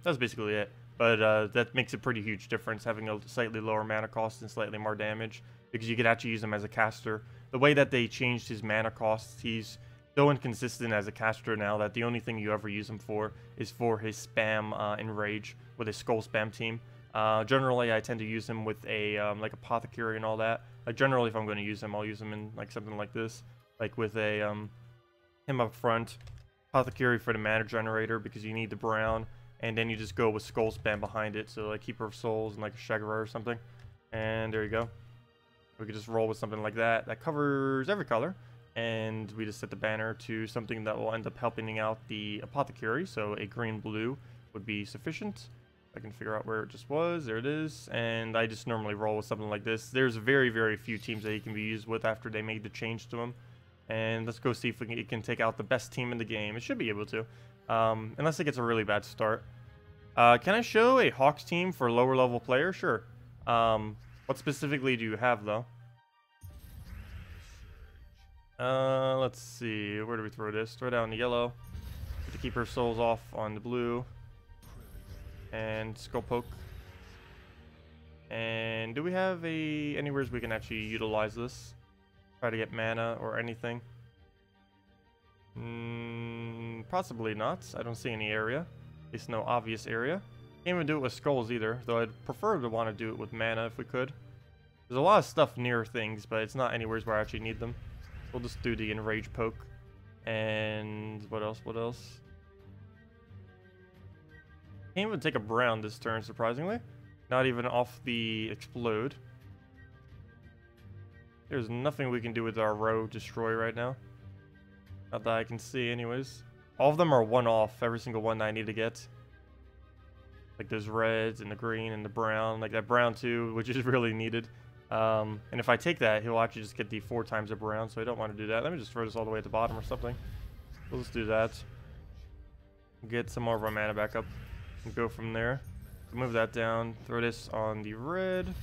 that's basically it. But that makes a pretty huge difference, having a slightly lower mana cost and slightly more damage. Because you could actually use him as a caster. The way that they changed his mana costs, he's so inconsistent as a caster now that the only thing you ever use him for is for his spam and rage with his Skull Spam Team. Generally, I tend to use him with a like Apothecary and all that. Like generally, if I'm going to use him, I'll use him in like something like this, like with a him up front, Apothecary for the mana generator because you need the brown, and then you just go with Skull Spam behind it, so like Keeper of Souls and like a Shagara or something. And there you go. We could just roll with something like that. That covers every color. And we just set the banner to something that will end up helping out the Apothecary. So a green-blue would be sufficient. I can figure out where it just was. There it is. And I just normally roll with something like this. There's very, very few teams that he can be used with after they made the change to him. And let's go see if it can take out the best team in the game. It should be able to. Unless it gets a really bad start. Can I show a Hawks team for lower level players? Sure. What specifically do you have, though? Let's see. Where do we throw this? Throw it down the yellow. To keep her souls off on the blue. And Skull Poke. And do we have anywhere we can actually utilize this? Try to get mana or anything? Possibly not. I don't see any area. At least no obvious area. Can't even do it with skulls either, though I'd prefer to want to do it with mana if we could. There's a lot of stuff near things, but it's not anywhere where I actually need them. We'll just do the Enrage Poke. And what else? What else? Can't even take a brown this turn, surprisingly. Not even off the Explode. There's nothing we can do with our Row Destroy right now. Not that I can see anyways. All of them are one off, every single one that I need to get. Like those reds and the green and the brown. Like that brown too, which is really needed. And if I take that, he'll actually just get the 4 times a brown, so I don't want to do that. Let me just throw this all the way at the bottom or something. We'll just do that. Get some more of our mana back up and go from there. Move that down. Throw this on the red.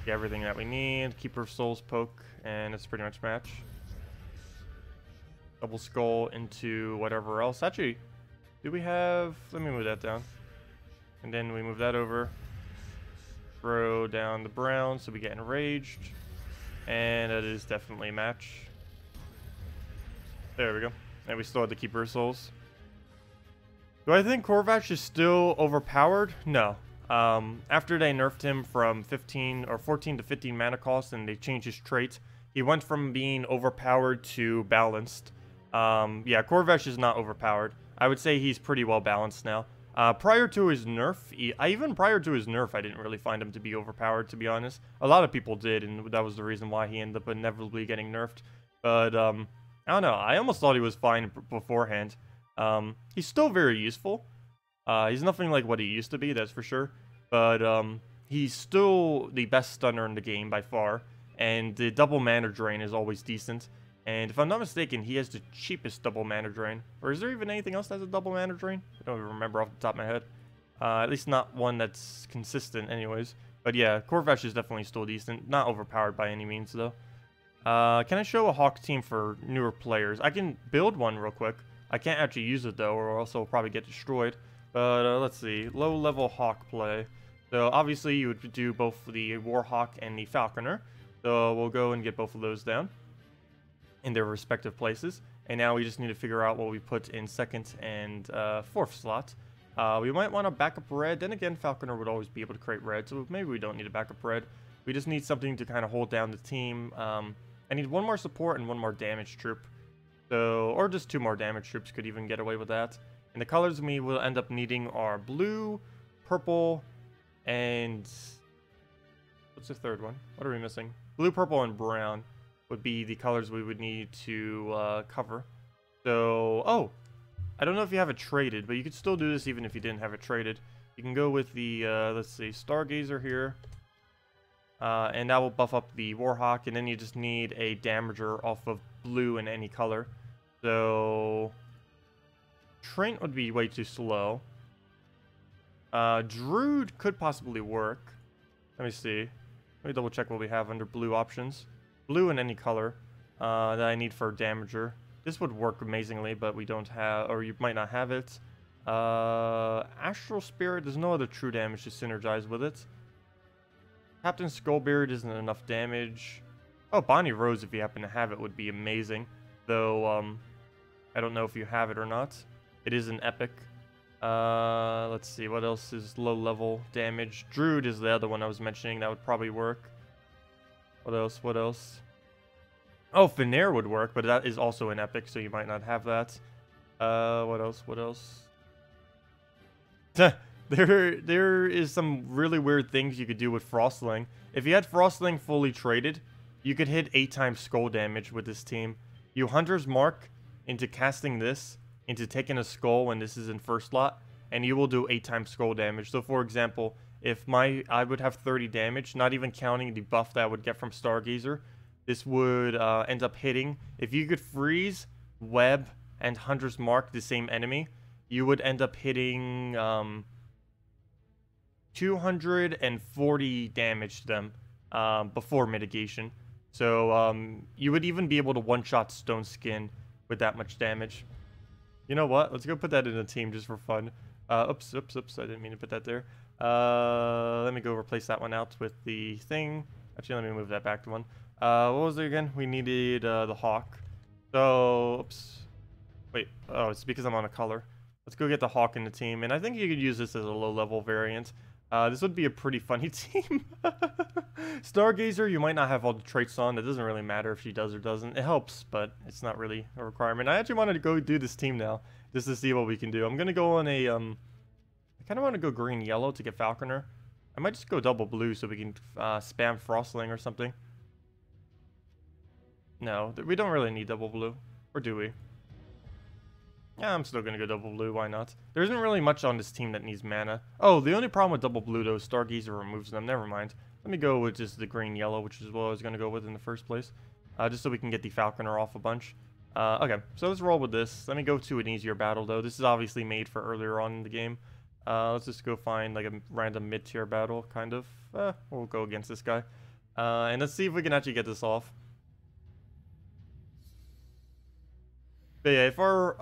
Get everything that we need. Keeper of Souls Poke, and it's pretty much match. Double Skull into whatever else. Actually, do we have... Let me move that down. And then we move that over. Throw down the brown so we get enraged. And that is definitely a match. There we go. And we still have the Keeper of Souls. Do I think Corvash is still overpowered? No. After they nerfed him from 15 or 14 to 15 mana cost and they changed his trait, he went from being overpowered to balanced. Yeah, Corvash is not overpowered. I would say he's pretty well balanced now. Prior to his nerf, even prior to his nerf, I didn't really find him to be overpowered, to be honest. A lot of people did, and that was the reason why he ended up inevitably getting nerfed. But, I don't know. I almost thought he was fine beforehand. He's still very useful. He's nothing like what he used to be, that's for sure. But, he's still the best stunner in the game by far. And the double mana drain is always decent. And if I'm not mistaken, he has the cheapest double mana drain. Or is there even anything else that has a double mana drain? I don't even remember off the top of my head. At least not one that's consistent anyways. But yeah, Corvash is definitely still decent. Not overpowered by any means though. Can I show a Hawk team for newer players? I can build one real quick. I can't actually use it though, or else it'll probably get destroyed. But let's see. Low level Hawk play. So obviously you would do both the Warhawk and the Falconer. So we'll go and get both of those down in their respective places, and now we just need to figure out what we put in second and fourth slot. We might want to back up red. Then again, Falconer would always be able to create red, so maybe we don't need to back up red. We just need something to kind of hold down the team. I need one more support and one more damage troop, so or just 2 more damage troops could even get away with that. And the colors we will end up needing are blue, purple, and... what's the third one? What are we missing? Blue, purple, and brown would be the colors we would need to cover. So, oh! I don't know if you have it traded, but you could still do this even if you didn't have it traded. You can go with the, let's see, Stargazer here. And that will buff up the Warhawk, and then you just need a damager off of blue in any color. So... Trent would be way too slow. Druid could possibly work. Let me see. Let me double check what we have under blue options. Blue in any color that I need for damager. This would work amazingly, but we don't have, or you might not have it. Astral Spirit, there's no other true damage to synergize with it. Captain Skullbeard isn't enough damage. Oh, Bonnie Rose, if you happen to have it, would be amazing. Though, I don't know if you have it or not. It is an epic. Let's see, what else is low level damage? Druid is the other one I was mentioning, that would probably work. What else, what else? Oh, Finnair would work, but that is also an epic, so you might not have that. What else, what else? There is some really weird things you could do with frostling. If you had frostling fully traded, you could hit 8 times skull damage with this team. You Hunter's Mark into casting this, into taking a skull when this is in first slot, and you will do 8 times skull damage. So for example, if I would have 30 damage, not even counting the buff that I would get from Stargazer, this would end up hitting. If you could freeze, web, and Hunter's Mark the same enemy, you would end up hitting 240 damage to them before mitigation. So you would even be able to one-shot Stone Skin with that much damage. You know what? Let's go put that in a team just for fun. Oops. I didn't mean to put that there. Let me go replace that one out with the thing. Actually, let me move that back to one. What was it again? We needed the Hawk. So, oops. Wait. Oh, it's because I'm on a color. Let's go get the Hawk in the team. And I think you could use this as a low-level variant. This would be a pretty funny team. Stargazer, you might not have all the traits on. It doesn't really matter if she does or doesn't. It helps, but it's not really a requirement. I actually wanted to go do this team now, just to see what we can do. I'm gonna go on a I kind of want to go green-yellow to get Falconer. I might just go double blue so we can spam Frostling or something. No, we don't really need double blue, or do we? Yeah, I'm still gonna go double blue, why not? There isn't really much on this team that needs mana. Oh, the only problem with double blue though is Stargazer removes them, never mind. Let me go with just the green-yellow, which is what I was gonna go with in the first place. Just so we can get the Falconer off a bunch. Okay, so let's roll with this. Let me go to an easier battle though. This is obviously made for earlier on in the game. Let's just go find like a random mid-tier battle, kind of. We'll go against this guy. And let's see if we can actually get this off. But yeah, if our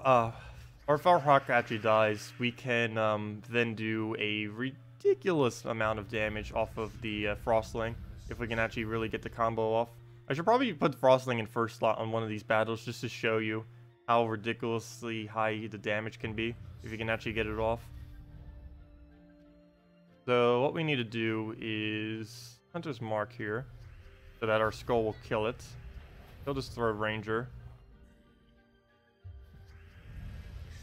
Hawk actually dies, we can then do a ridiculous amount of damage off of the Frostling, if we can actually really get the combo off. I should probably put Frostling in first slot on one of these battles just to show you how ridiculously high the damage can be, if you can actually get it off. So what we need to do is Hunter's Mark here, so that our skull will kill it. He'll just throw Ranger.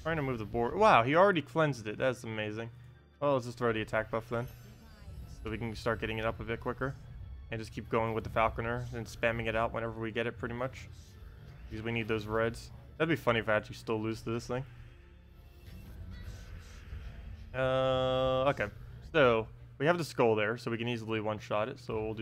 Trying to move the board. Wow, he already cleansed it. That's amazing. Well, let's just throw the attack buff then, so we can start getting it up a bit quicker. And just keep going with the Falconer and spamming it out whenever we get it, pretty much. Because we need those reds. That'd be funny if I actually still lose to this thing. Okay. So, we have the skull there, so we can easily one-shot it. So we'll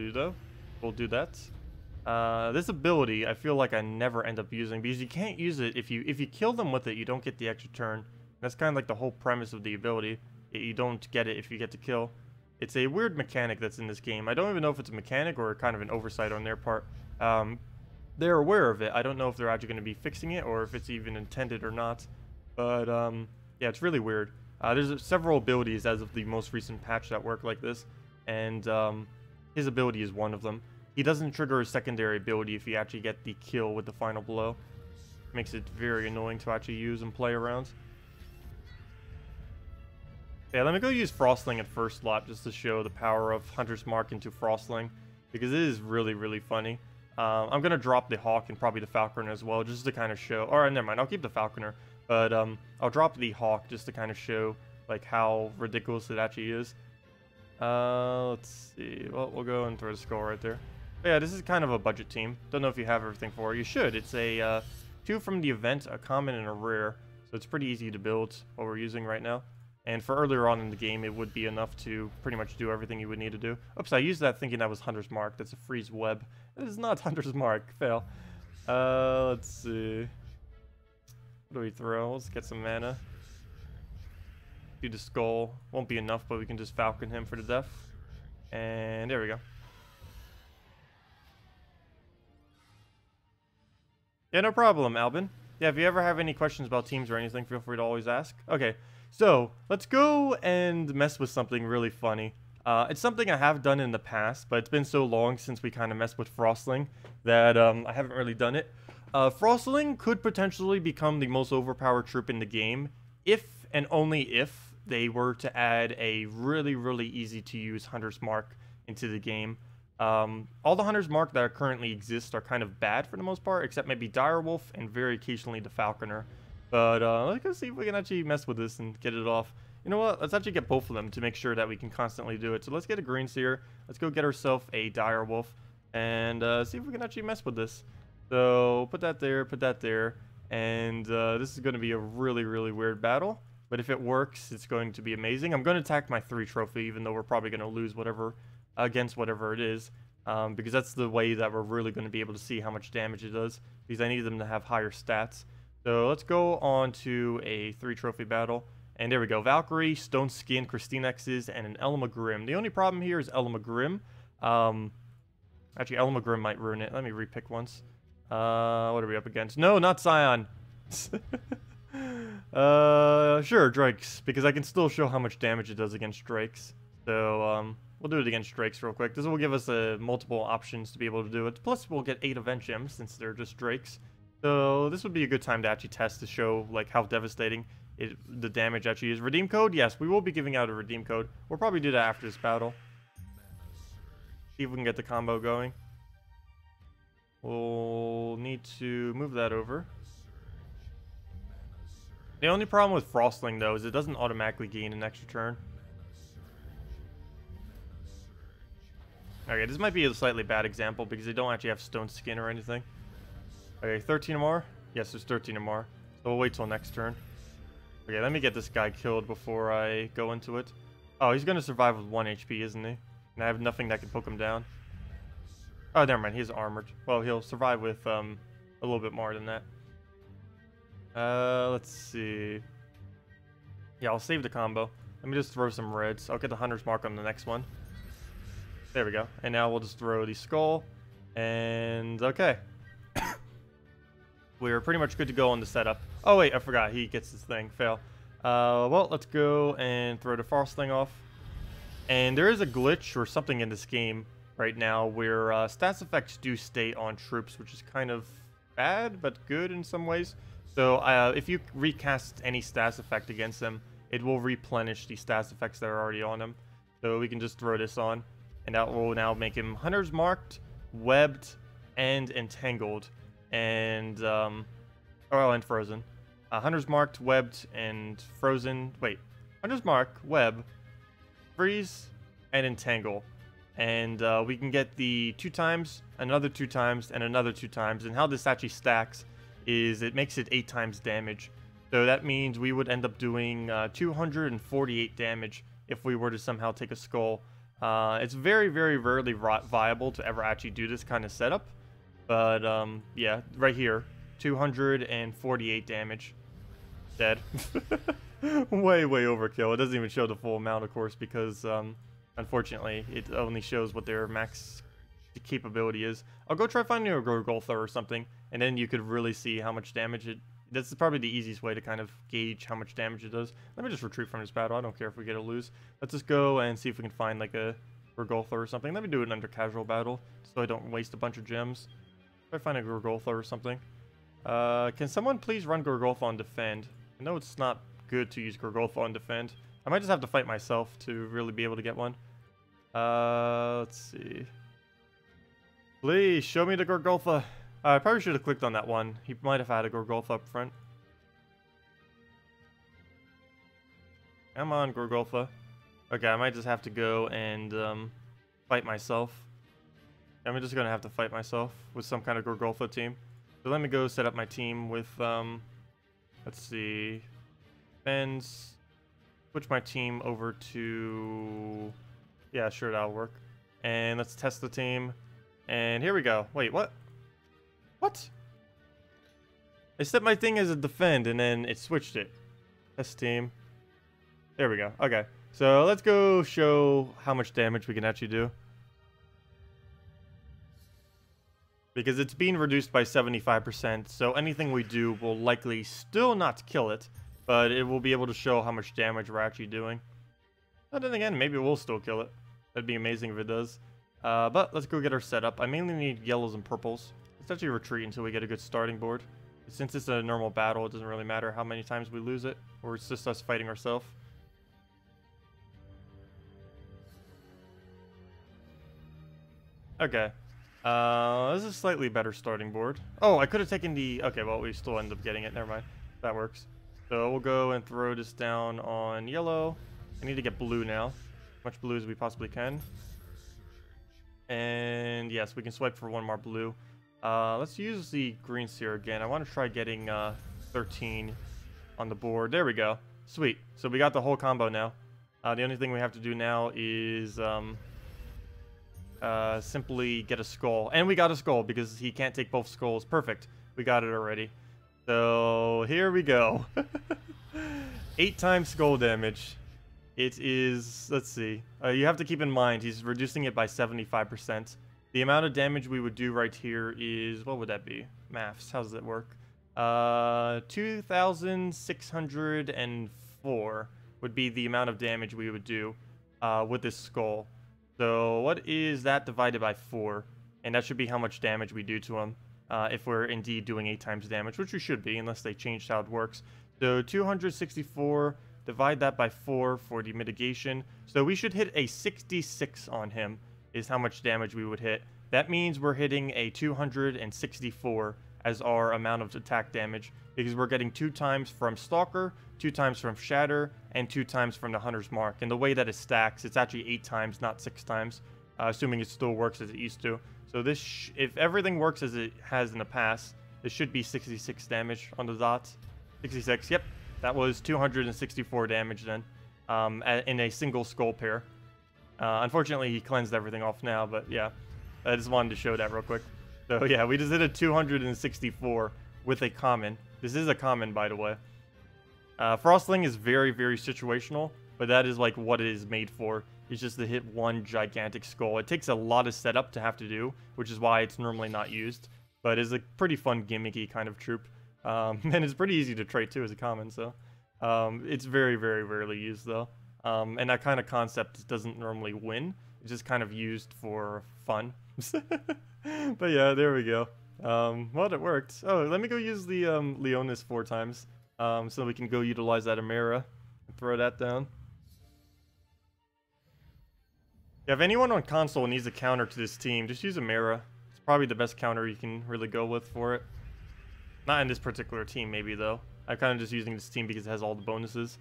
do that. This ability, I feel like I never end up using, because you can't use it if you kill them with it, you don't get the extra turn. That's kind of like the whole premise of the ability. You don't get it if you get to kill. It's a weird mechanic that's in this game. I don't even know if it's a mechanic or kind of an oversight on their part. They're aware of it. I don't know if they're actually going to be fixing it or if it's even intended or not. But yeah, it's really weird. There's several abilities as of the most recent patch that work like this, and his ability is one of them. He doesn't trigger a secondary ability if you actually get the kill with the final blow. Makes it very annoying to actually use and play around. Yeah, let me go use Frostling at first slot just to show the power of Hunter's Mark into Frostling, because it is really, really funny. I'm going to drop the Hawk and probably the Falconer as well, just to kind of show... Alright, never mind, I'll keep the Falconer. But I'll drop the Hawk just to kind of show like how ridiculous it actually is. Let's see. Well, we'll go and throw the skull right there. But yeah, this is kind of a budget team. Don't know if you have everything for it. You should. It's a 2 from the event, a common and a rare. So it's pretty easy to build what we're using right now. And for earlier on in the game, it would be enough to pretty much do everything you would need to do. Oops, I used that thinking that was Hunter's Mark. That's a freeze web. It is not Hunter's Mark. Fail. Let's see. What do we throw? Let's get some mana. Do the skull. Won't be enough, but we can just falcon him for the death. And there we go. Yeah, no problem, Albin. Yeah, if you ever have any questions about teams or anything, feel free to always ask. Okay, so let's go and mess with something really funny. It's something I have done in the past, but it's been so long since we kind of messed with frostling that I haven't really done it. Frostling could potentially become the most overpowered troop in the game if and only if they were to add a really, really easy to use Hunter's Mark into the game. All the Hunter's Mark that currently exist are kind of bad for the most part, except maybe Direwolf and very occasionally the Falconer. But let's see if we can actually mess with this and get it off. You know what? Let's actually get both of them to make sure that we can constantly do it. So let's get a Green Seer. Let's go get ourselves a Direwolf and see if we can actually mess with this. So put that there, and this is going to be a really, really weird battle. But if it works, it's going to be amazing. I'm going to attack my 3 trophy, even though we're probably going to lose whatever against whatever it is, because that's the way that we're really going to be able to see how much damage it does, because I need them to have higher stats. So let's go on to a 3 trophy battle, and there we go. Valkyrie, Stone Skin, Christinex's, and an Elmagrim. The only problem here is Elmagrim. Actually, Elmagrim might ruin it. Let me repick once. What are we up against? No, not Scion. Sure, Drakes, because I can still show how much damage it does against Drakes. So, we'll do it against Drakes real quick. This will give us multiple options to be able to do it. Plus, we'll get 8 event gems since they're just Drakes. So, this would be a good time to actually test to show like how devastating the damage actually is. Redeem code? Yes, we will be giving out a redeem code. We'll probably do that after this battle. See if we can get the combo going. We'll need to move that over. The only problem with Frostling, though, is it doesn't automatically gain an extra turn. Okay, this might be a slightly bad example because they don't actually have Stone Skin or anything. Okay, 13 or more? Yes, there's 13 or more. So we'll wait till next turn. Okay, let me get this guy killed before I go into it. Oh, he's going to survive with 1 HP, isn't he? And I have nothing that can poke him down. Oh, never mind. He's armored. Well, he'll survive with a little bit more than that. Let's see. Yeah, I'll save the combo. Let me just throw some reds. I'll get the Hunter's Mark on the next one. There we go. And now we'll just throw the skull. And okay. We're pretty much good to go on the setup. Oh, wait, I forgot. He gets his thing. Fail. Well, let's go and throw the frostling off. And there is a glitch or something in this game right now where stats effects do stay on troops, which is kind of bad, but good in some ways. So if you recast any stats effect against them, it will replenish the stats effects that are already on them. So we can just throw this on, and that will now make him Hunter's Marked, Webbed, and Entangled, and and Frozen. Hunter's Marked, Webbed, and Frozen. Wait, Hunter's Mark, Web, Freeze, and Entangle. And we can get the 2 times, another 2 times, and another 2 times. And how this actually stacks is it makes it 8 times damage. So that means we would end up doing 248 damage if we were to somehow take a skull. It's very, very rarely viable to ever actually do this kind of setup. But yeah, right here, 248 damage. Dead. way, way overkill. It doesn't even show the full amount, of course, because unfortunately, it only shows what their max capability is. I'll go try finding a Gorgoltha or something, and then you could really see how much damage it... This is probably the easiest way to kind of gauge how much damage it does. Let me just retreat from this battle. I don't care if we get a lose. Let's just go and see if we can find like a Gorgoltha or something. Let me do it under casual battle, so I don't waste a bunch of gems. Try find a Gorgoltha or something. Can someone please run Gorgoltha on defend? I know it's not good to use Gorgoltha on defend. I might just have to fight myself to really be able to get one. Let's see. Please, show me the Gorgoltha. I probably should have clicked on that one. He might have had a Gorgoltha up front. Come on, Gorgolfa. Okay, I might just have to go and fight myself. I'm just gonna have to fight myself with some kind of Gorgolfa team. So let me go set up my team with let's see, Fens. Switch my team over to, yeah, sure, that'll work. And let's test the team. And here we go. Wait, what? What? I set my thing as a defend and then it switched it. Test team. There we go. Okay. So let's go show how much damage we can actually do. Because it's being reduced by 75%, so anything we do will likely still not kill it, but it will be able to show how much damage we're actually doing. But then again, maybe we'll still kill it. That'd be amazing if it does. But let's go get our setup. I mainly need yellows and purples. Let's actually retreat until we get a good starting board. Since it's a normal battle, it doesn't really matter how many times we lose it, or it's just us fighting ourselves. Okay. This is a slightly better starting board. Oh, I could have taken the... Okay, well, we still end up getting it. Never mind. That works. So we'll go and throw this down on yellow. I need to get blue now. As much blue as we possibly can. And yes, we can swipe for one more blue. Let's use the greens here again. I want to try getting 13 on the board. There we go. Sweet. So we got the whole combo now. The only thing we have to do now is... simply get a skull. And we got a skull because he can't take both skulls. Perfect. We got it already. So here we go. 8 times skull damage. It is, let's see. You have to keep in mind he's reducing it by 75%. The amount of damage we would do right here is, what would that be? Maths, how does it work? 2,604 would be the amount of damage we would do with this skull. So what is that divided by 4? And that should be how much damage we do to him if we're indeed doing 8 times damage, which we should be unless they changed how it works. So 264, divide that by 4 for the mitigation. So we should hit a 66 on him is how much damage we would hit. That means we're hitting a 264 as our amount of attack damage because we're getting 2 times from Stalker, 2 times from Shatter, and 2 times from the Hunter's Mark. And the way that it stacks, it's actually 8 times, not 6 times, assuming it still works as it used to. So this, if everything works as it has in the past, this should be 66 damage on the dot. 66, yep. That was 264 damage then, in a single skull pair. Unfortunately, he cleansed everything off now, but yeah. I just wanted to show that real quick. So yeah, we just hit a 264 with a common. This is a common, by the way. Frostling is very, very situational, but that is like what it is made for. It's just to hit one gigantic skull. It takes a lot of setup to have to do, which is why it's normally not used. But it's a pretty fun, gimmicky kind of troop. And it's pretty easy to trade too as a common, so... it's very, very rarely used though. And that kind of concept doesn't normally win. It's just kind of used for fun. But yeah, there we go. Well, it worked. Oh, let me go use the Leonis 4 times. So we can go utilize that Amera and throw that down. Yeah, if anyone on console needs a counter to this team, just use Amera. It's probably the best counter you can really go with for it. Not in this particular team, maybe, though. I'm kind of just using this team because it has all the bonuses.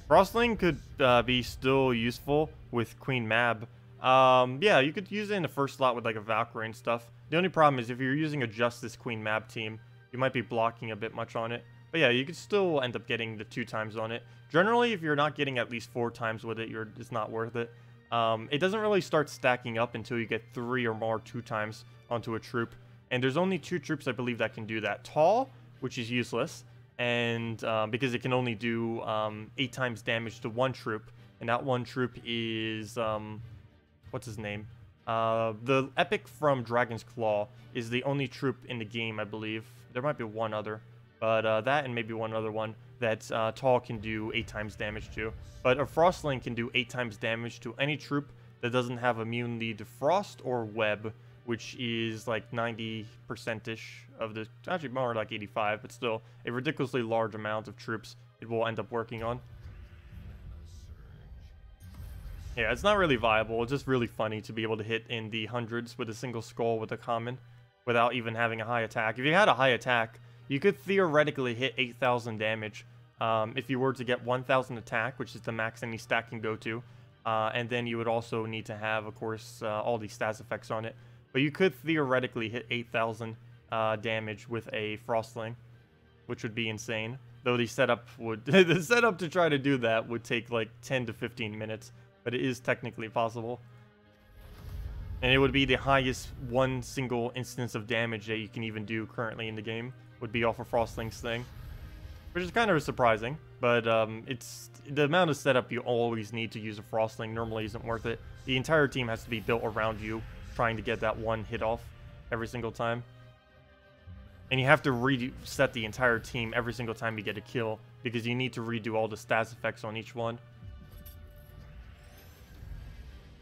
Frostling could be still useful with Queen Mab. Yeah, you could use it in the first slot with like a Valkyrie and stuff. The only problem is if you're using a Justice Queen Mab team, you might be blocking a bit much on it. But yeah, you could still end up getting the 2 times on it. Generally, if you're not getting at least 4 times with it, it's not worth it. It doesn't really start stacking up until you get 3 or more 2 times onto a troop. And there's only 2 troops, I believe, that can do that. Tall, which is useless, and because it can only do 8 times damage to 1 troop. And that 1 troop is... what's his name? The Epic from Dragon's Claw is the only troop in the game, I believe. There might be one other, but that and maybe one other one that Tall can do 8 times damage to. But a Frostling can do 8 times damage to any troop that doesn't have immunity to Frost or Web, which is like 90%-ish of the... Actually, more like 85, but still a ridiculously large amount of troops it will end up working on. Yeah, it's not really viable. It's just really funny to be able to hit in the hundreds with a single skull with a common without even having a high attack. If you had a high attack, you could theoretically hit 8,000 damage if you were to get 1000 attack, which is the max any stat can go to. And then you would also need to have, of course, all these stats effects on it. But you could theoretically hit 8000 damage with a frostling, which would be insane. Though the setup would the setup to try to do that would take like 10 to 15 minutes, but it is technically possible. And it would be the highest one single instance of damage that you can even do currently in the game, would be off of Frostling's thing. Which is kind of surprising, but it's the amount of setup you always need to use a Frostling normally isn't worth it. The entire team has to be built around you, trying to get that one hit off every single time. And you have to reset the entire team every single time you get a kill, because you need to redo all the stats effects on each one.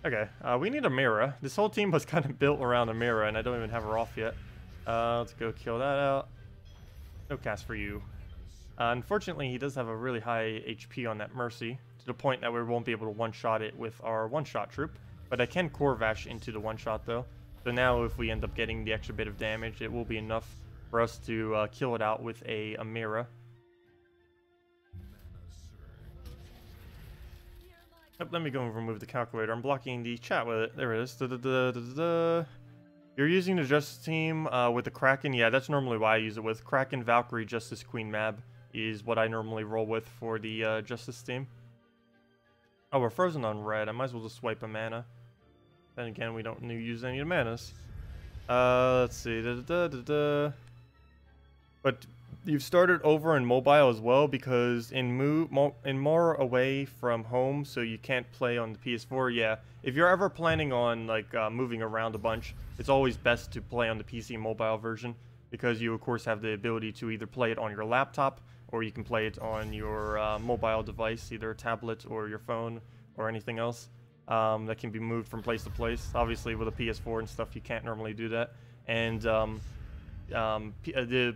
Okay, we need a Mira. This whole team was kind of built around a Mira, and I don't even have her off yet. Let's go kill that out. No cast for you. Unfortunately, he does have a really high HP on that Mercy, to the point that we won't be able to one-shot it with our one-shot troop. But I can Corvash into the one-shot, though. So now if we end up getting the extra bit of damage, it will be enough for us to kill it out with a Mira. Oh, let me go and remove the calculator. I'm blocking the chat with it. There it is. You're using the Justice team with the Kraken. Yeah, that's normally why I use it with. Kraken, Valkyrie, Justice, Queen Mab is what I normally roll with for the Justice team. Oh, we're frozen on red. I might as well just swipe a mana. Then again, we don't use any of the manas. Let's see. But you've started over in mobile as well, because in more away from home, so you can't play on the PS4. Yeah, if you're ever planning on like moving around a bunch, it's always best to play on the PC mobile version, because you of course have the ability to either play it on your laptop, or you can play it on your mobile device, either a tablet or your phone or anything else that can be moved from place to place. Obviously with a PS4 and stuff, you can't normally do that. And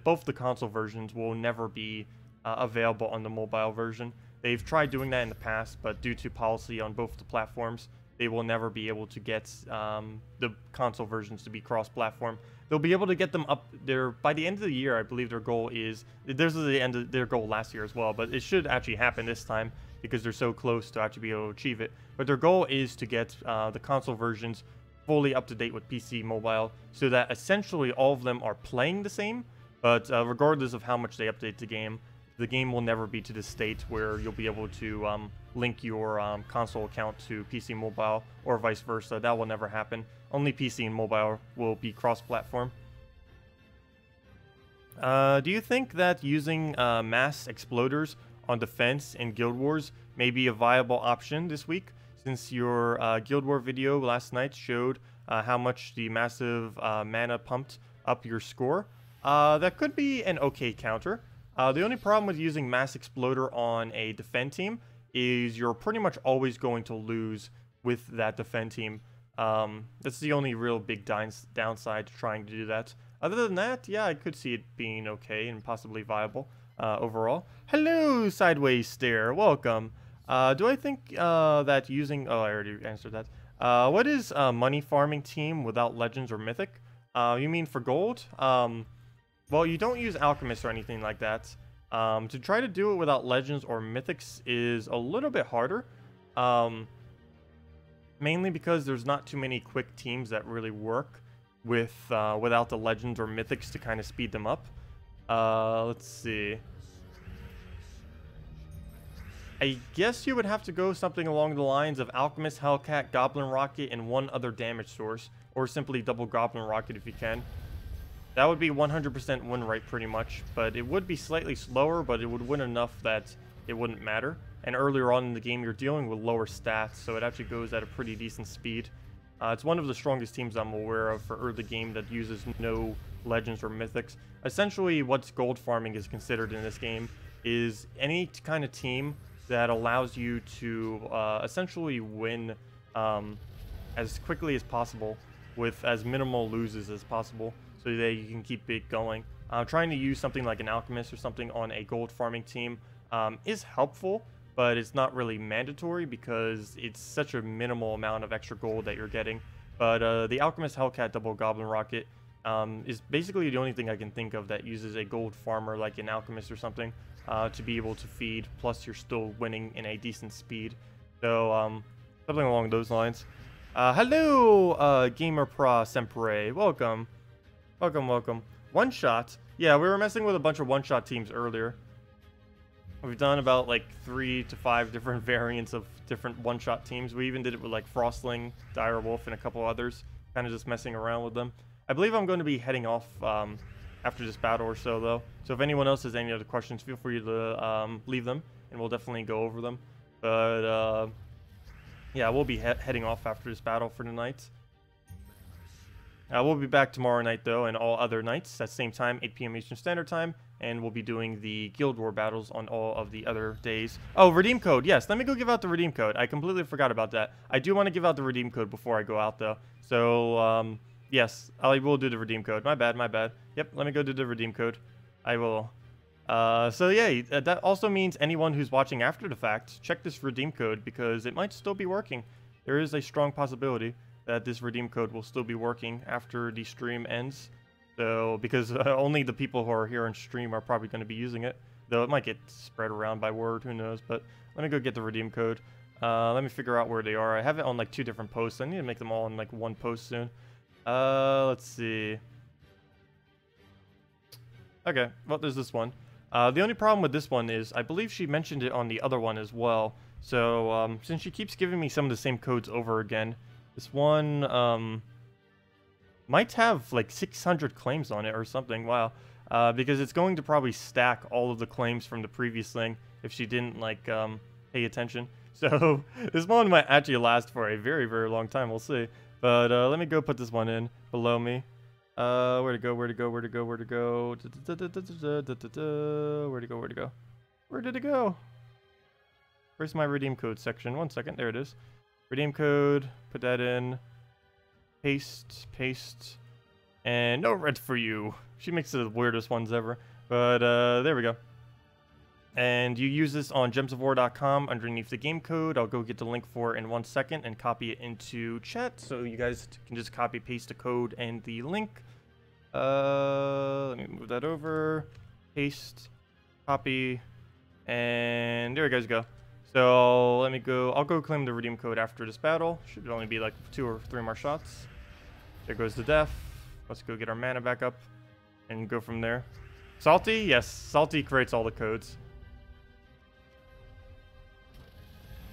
both the console versions will never be available on the mobile version. They've tried doing that in the past, but due to policy on both the platforms, they will never be able to get the console versions to be cross-platform. They'll be able to get them up there by the end of the year. I believe their goal is, this is the end of their goal last year as well, but it should actually happen this time because they're so close to actually be able to achieve it. But their goal is to get the console versions fully up to date with PC mobile, so that essentially all of them are playing the same, but regardless of how much they update the game will never be to the state where you'll be able to link your console account to PC mobile or vice versa. That will never happen. Only PC and mobile will be cross-platform. Do you think that using mass exploders on defense in Guild Wars may be a viable option this week? Since your Guild War video last night showed how much the massive mana pumped up your score, that could be an okay counter. The only problem with using Mass Exploder on a defend team is you're pretty much always going to lose with that defend team. That's the only real big downside to trying to do that. Other than that, yeah, I could see it being okay and possibly viable overall. Hello, Sideways Stare. Welcome. Do I think that using... Oh, I already answered that. What is a money farming team without legends or mythic? You mean for gold? Well, you don't use alchemists or anything like that. To try to do it without legends or mythics is a little bit harder. Mainly because there's not too many quick teams that really work with without the legends or mythics to kind of speed them up. Let's see. I guess you would have to go something along the lines of Alchemist, Hellcat, Goblin Rocket, and one other damage source. Or simply double Goblin Rocket if you can. That would be 100% win rate pretty much. But it would be slightly slower, but it would win enough that it wouldn't matter. And earlier on in the game, you're dealing with lower stats, so it actually goes at a pretty decent speed. It's one of the strongest teams I'm aware of for early game that uses no legends or mythics. Essentially, what's gold farming is considered in this game is any kind of team that allows you to essentially win as quickly as possible with as minimal loses as possible, so that you can keep it going. Trying to use something like an alchemist or something on a gold farming team is helpful, but it's not really mandatory because it's such a minimal amount of extra gold that you're getting. But the Alchemist Hellcat Double Goblin Rocket is basically the only thing I can think of that uses a gold farmer like an alchemist or something to be able to feed, plus you're still winning in a decent speed. So something along those lines. Hello, Gamer Pro Sempre. Welcome. Welcome. One shot. Yeah, we were messing with a bunch of one-shot teams earlier. We've done about like 3 to 5 different variants of different one-shot teams. We even did it with like Frostling, Direwolf, and a couple others. Kind of just messing around with them. I believe I'm going to be heading off after this battle or so, though. So if anyone else has any other questions, feel free to leave them, and we'll definitely go over them. But yeah, we'll be heading off after this battle for the night. We'll be back tomorrow night, though, and all other nights at the same time, 8 p.m. Eastern Standard Time, and we'll be doing the Guild War battles on all of the other days. Oh, redeem code. Yes, let me go give out the redeem code. I completely forgot about that. I do want to give out the redeem code before I go out, though. So, yes, I will do the redeem code. My bad. Yep, let me go do the redeem code. I will. So, yeah, that also means anyone who's watching after the fact, check this redeem code because it might still be working. There is a strong possibility that this redeem code will still be working after the stream ends. So, because only the people who are here on stream are probably going to be using it. Though it might get spread around by word, who knows. But let me go get the redeem code. Let me figure out where they are. I have it on like 2 different posts. I need to make them all in like 1 post soon. Let's see. Okay, well, there's this one. The only problem with this one is I believe she mentioned it on the other one as well. So, since she keeps giving me some of the same codes over again, this one, might have like 600 claims on it or something. Wow. Because it's going to probably stack all of the claims from the previous thing if she didn't, like, pay attention. So, this one might actually last for a very, very long time. We'll see. But, let me go put this one in below me. Where to go? Where did it go? Where's my redeem code section? 1 second. There it is. Redeem code. Put that in. Paste. And no red for you. She makes the weirdest ones ever. But, there we go. And you use this on gemsofwar.com underneath the game code. I'll go get the link for it in 1 second and copy it into chat. So you guys can just copy paste the code and the link. Let me move that over. Paste. Copy. And there you guys go. So let me go. I'll go claim the redeem code after this battle. Should only be like 2 or 3 more shots. There goes the death. Let's go get our mana back up and go from there. Salty? Yes, Salty creates all the codes.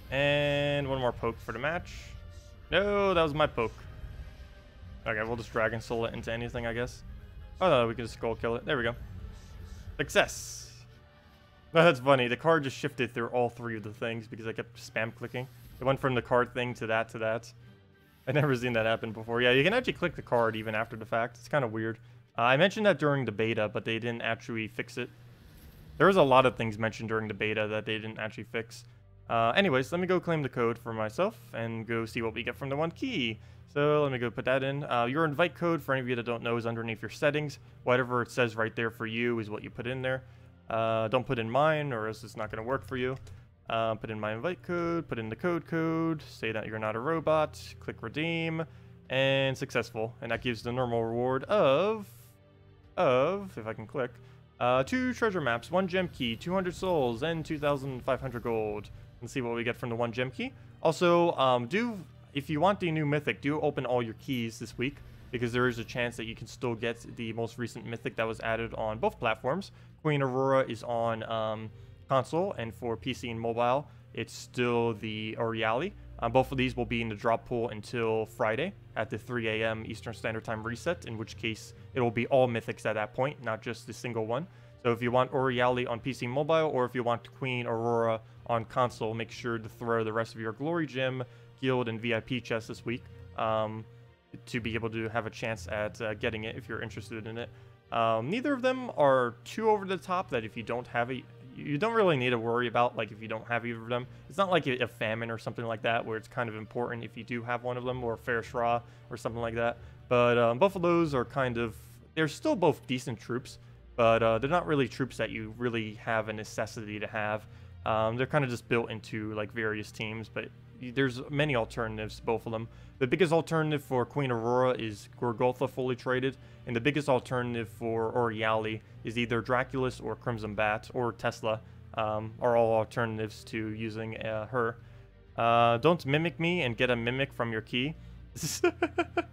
And 1 more poke for the match. No, that was my poke. Okay, we'll just Dragon Soul it into anything, I guess. Oh no, we can just Skull Kill it. There we go. Success! Oh, that's funny. The card just shifted through all 3 of the things because I kept spam clicking. It went from the card thing to that to that. I've never seen that happen before. Yeah, you can actually click the card even after the fact. It's kind of weird. I mentioned that during the beta, but they didn't actually fix it. There was a lot of things mentioned during the beta that they didn't actually fix. Anyways, let me go claim the code for myself and go see what we get from the 1 key. So let me go put that in. Your invite code, for any of you that don't know, is underneath your settings. Whatever it says right there for you is what you put in there. Don't put in mine or else it's not going to work for you. Put in my invite code, put in the code, say that you're not a robot, click redeem, and successful. And that gives the normal reward of, if I can click, 2 treasure maps, 1 gem key, 200 souls, and 2,500 gold. And see what we get from the 1 gem key. Also, if you want the new mythic, do open all your keys this week, because there is a chance that you can still get the most recent mythic that was added on both platforms. Queen Aurora is on console, and for PC and mobile, it's still the Aureali. Both of these will be in the drop pool until Friday at the 3 a.m. Eastern Standard Time reset, in which case it will be all mythics at that point, not just the single one. So if you want Aureali on PC and mobile, or if you want Queen Aurora on console, make sure to throw the rest of your Glory Gem, Guild, and VIP chests this week to be able to have a chance at getting it if you're interested in it. Neither of them are too over the top that if you don't have it, you don't really need to worry about, like, if you don't have either of them. It's not like a famine or something like that, where it's kind of important if you do have one of them, or Fair Shra or something like that. But both of those are kind of, they're still both decent troops, but they're not really troops that you really have a necessity to have. They're kind of just built into like various teams, but there's many alternatives to both of them. The biggest alternative for Queen Aurora is Gorgotha fully traded, and the biggest alternative for Oriali is either Draculus or Crimson Bat or Tesla, are all alternatives to using her. Don't mimic me and get a mimic from your key.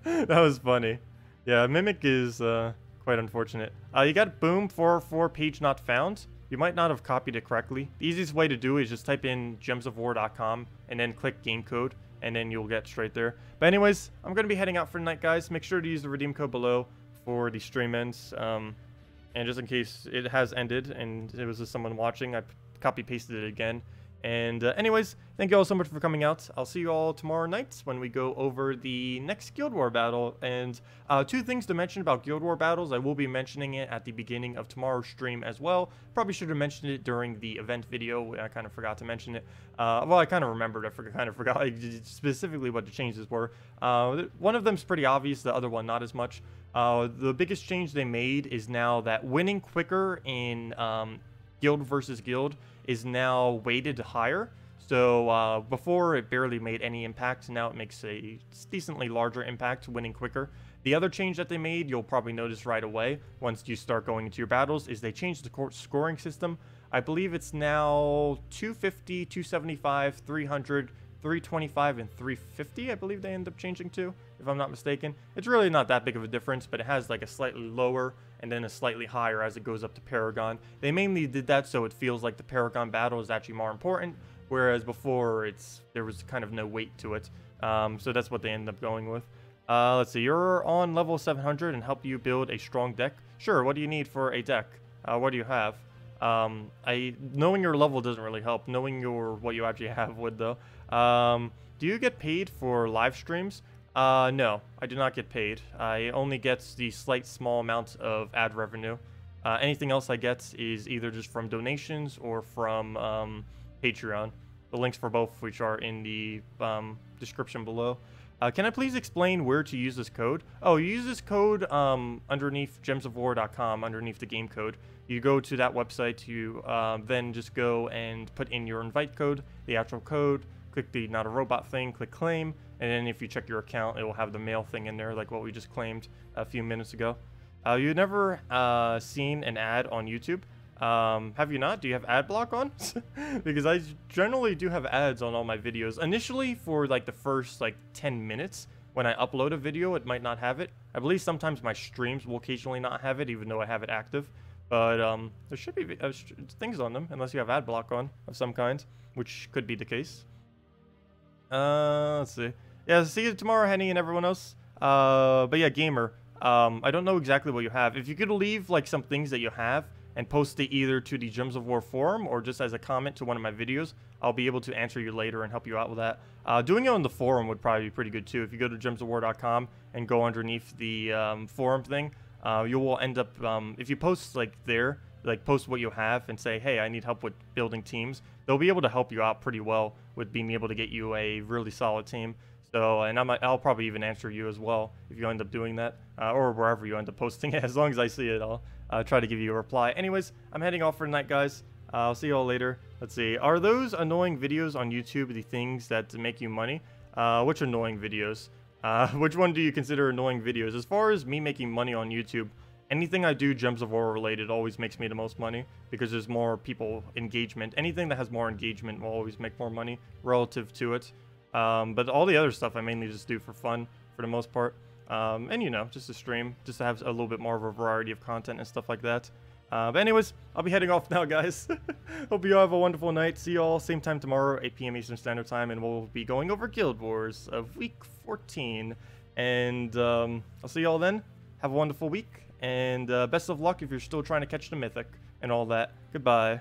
That was funny. Yeah, mimic is quite unfortunate. You got boom 404 page not found. You might not have copied it correctly. The easiest way to do it is just type in gemsofwar.com and then click game code, and then you'll get straight there. But anyways, I'm going to be heading out for the night, guys. Make sure to use the redeem code below for the stream ends. And just in case it has ended and it was just someone watching, I copy pasted it again. And anyways, thank you all so much for coming out. I'll see you all tomorrow night when we go over the next Guild War battle. And two things to mention about Guild War battles. I will be mentioning it at the beginning of tomorrow's stream as well. Probably should have mentioned it during the event video. I kind of forgot to mention it. Well, I kind of remembered. I kind of forgot specifically what the changes were. One of them's pretty obvious. The other one not as much. The biggest change they made is now that winning quicker in Guild versus Guild is now weighted higher. So before it barely made any impact, now it makes a decently larger impact winning quicker. The other change that they made, you'll probably notice right away once you start going into your battles, is they changed the scoring system. I believe it's now 250, 275, 300, 325, and 350, I believe they end up changing to, if I'm not mistaken. It's really not that big of a difference, but it has like a slightly lower and then a slightly higher as it goes up to Paragon. They mainly did that so it feels like the Paragon battle is actually more important, whereas before there was kind of no weight to it. So that's what they ended up going with. Let's see, you're on level 700 and help you build a strong deck. Sure, what do you need for a deck? What do you have? Knowing your level doesn't really help. Knowing what you actually have would, though. Do you get paid for live streams? No, I do not get paid. I only get the small amount of ad revenue. Anything else I get is either just from donations or from Patreon. The links for both, which are in the description below. Can I please explain where to use this code? Oh, you use this code underneath gemsofwar.com, underneath the game code. You go to that website, you then just go and put in your invite code, the actual code, click the not a robot thing, click claim, and then if you check your account, it will have the mail thing in there, like what we just claimed a few minutes ago. You've never seen an ad on YouTube? Have you not? Do you have ad block on? Because I generally do have ads on all my videos. Initially, for like the first like 10 minutes, when I upload a video, it might not have it. I believe sometimes my streams will occasionally not have it, even though I have it active. But there should be things on them, unless you have ad block on of some kind, which could be the case. Let's see. Yeah, see you tomorrow, Henny, and everyone else. But yeah, Gamer, I don't know exactly what you have. If you could leave like some things that you have and post it either to the Gems of War forum or just as a comment to one of my videos, I'll be able to answer you later and help you out with that. Doing it on the forum would probably be pretty good too. If you go to gemsofwar.com and go underneath the forum thing, you will end up, if you post like there, like post what you have and say, hey, I need help with building teams, they'll be able to help you out pretty well with being able to get you a really solid team. So, and I'll probably even answer you as well if you end up doing that, or wherever you end up posting it. As long as I see it, I'll try to give you a reply. Anyways, I'm heading off for the night, guys. I'll see you all later. Let's see. Are those annoying videos on YouTube the things that make you money? Which annoying videos? Which one do you consider annoying videos? As far as me making money on YouTube, anything I do Gems of War related always makes me the most money because there's more people engagement. Anything that has more engagement will always make more money relative to it. But all the other stuff I mainly just do for fun for the most part. And you know, just to stream, just to have a little bit more of a variety of content and stuff like that. But anyways, I'll be heading off now, guys. Hope you all have a wonderful night. See you all same time tomorrow, 8 p.m. Eastern Standard Time, and we'll be going over Guild Wars of week 14. And I'll see you all then. Have a wonderful week, and best of luck if you're still trying to catch the Mythic and all that. Goodbye.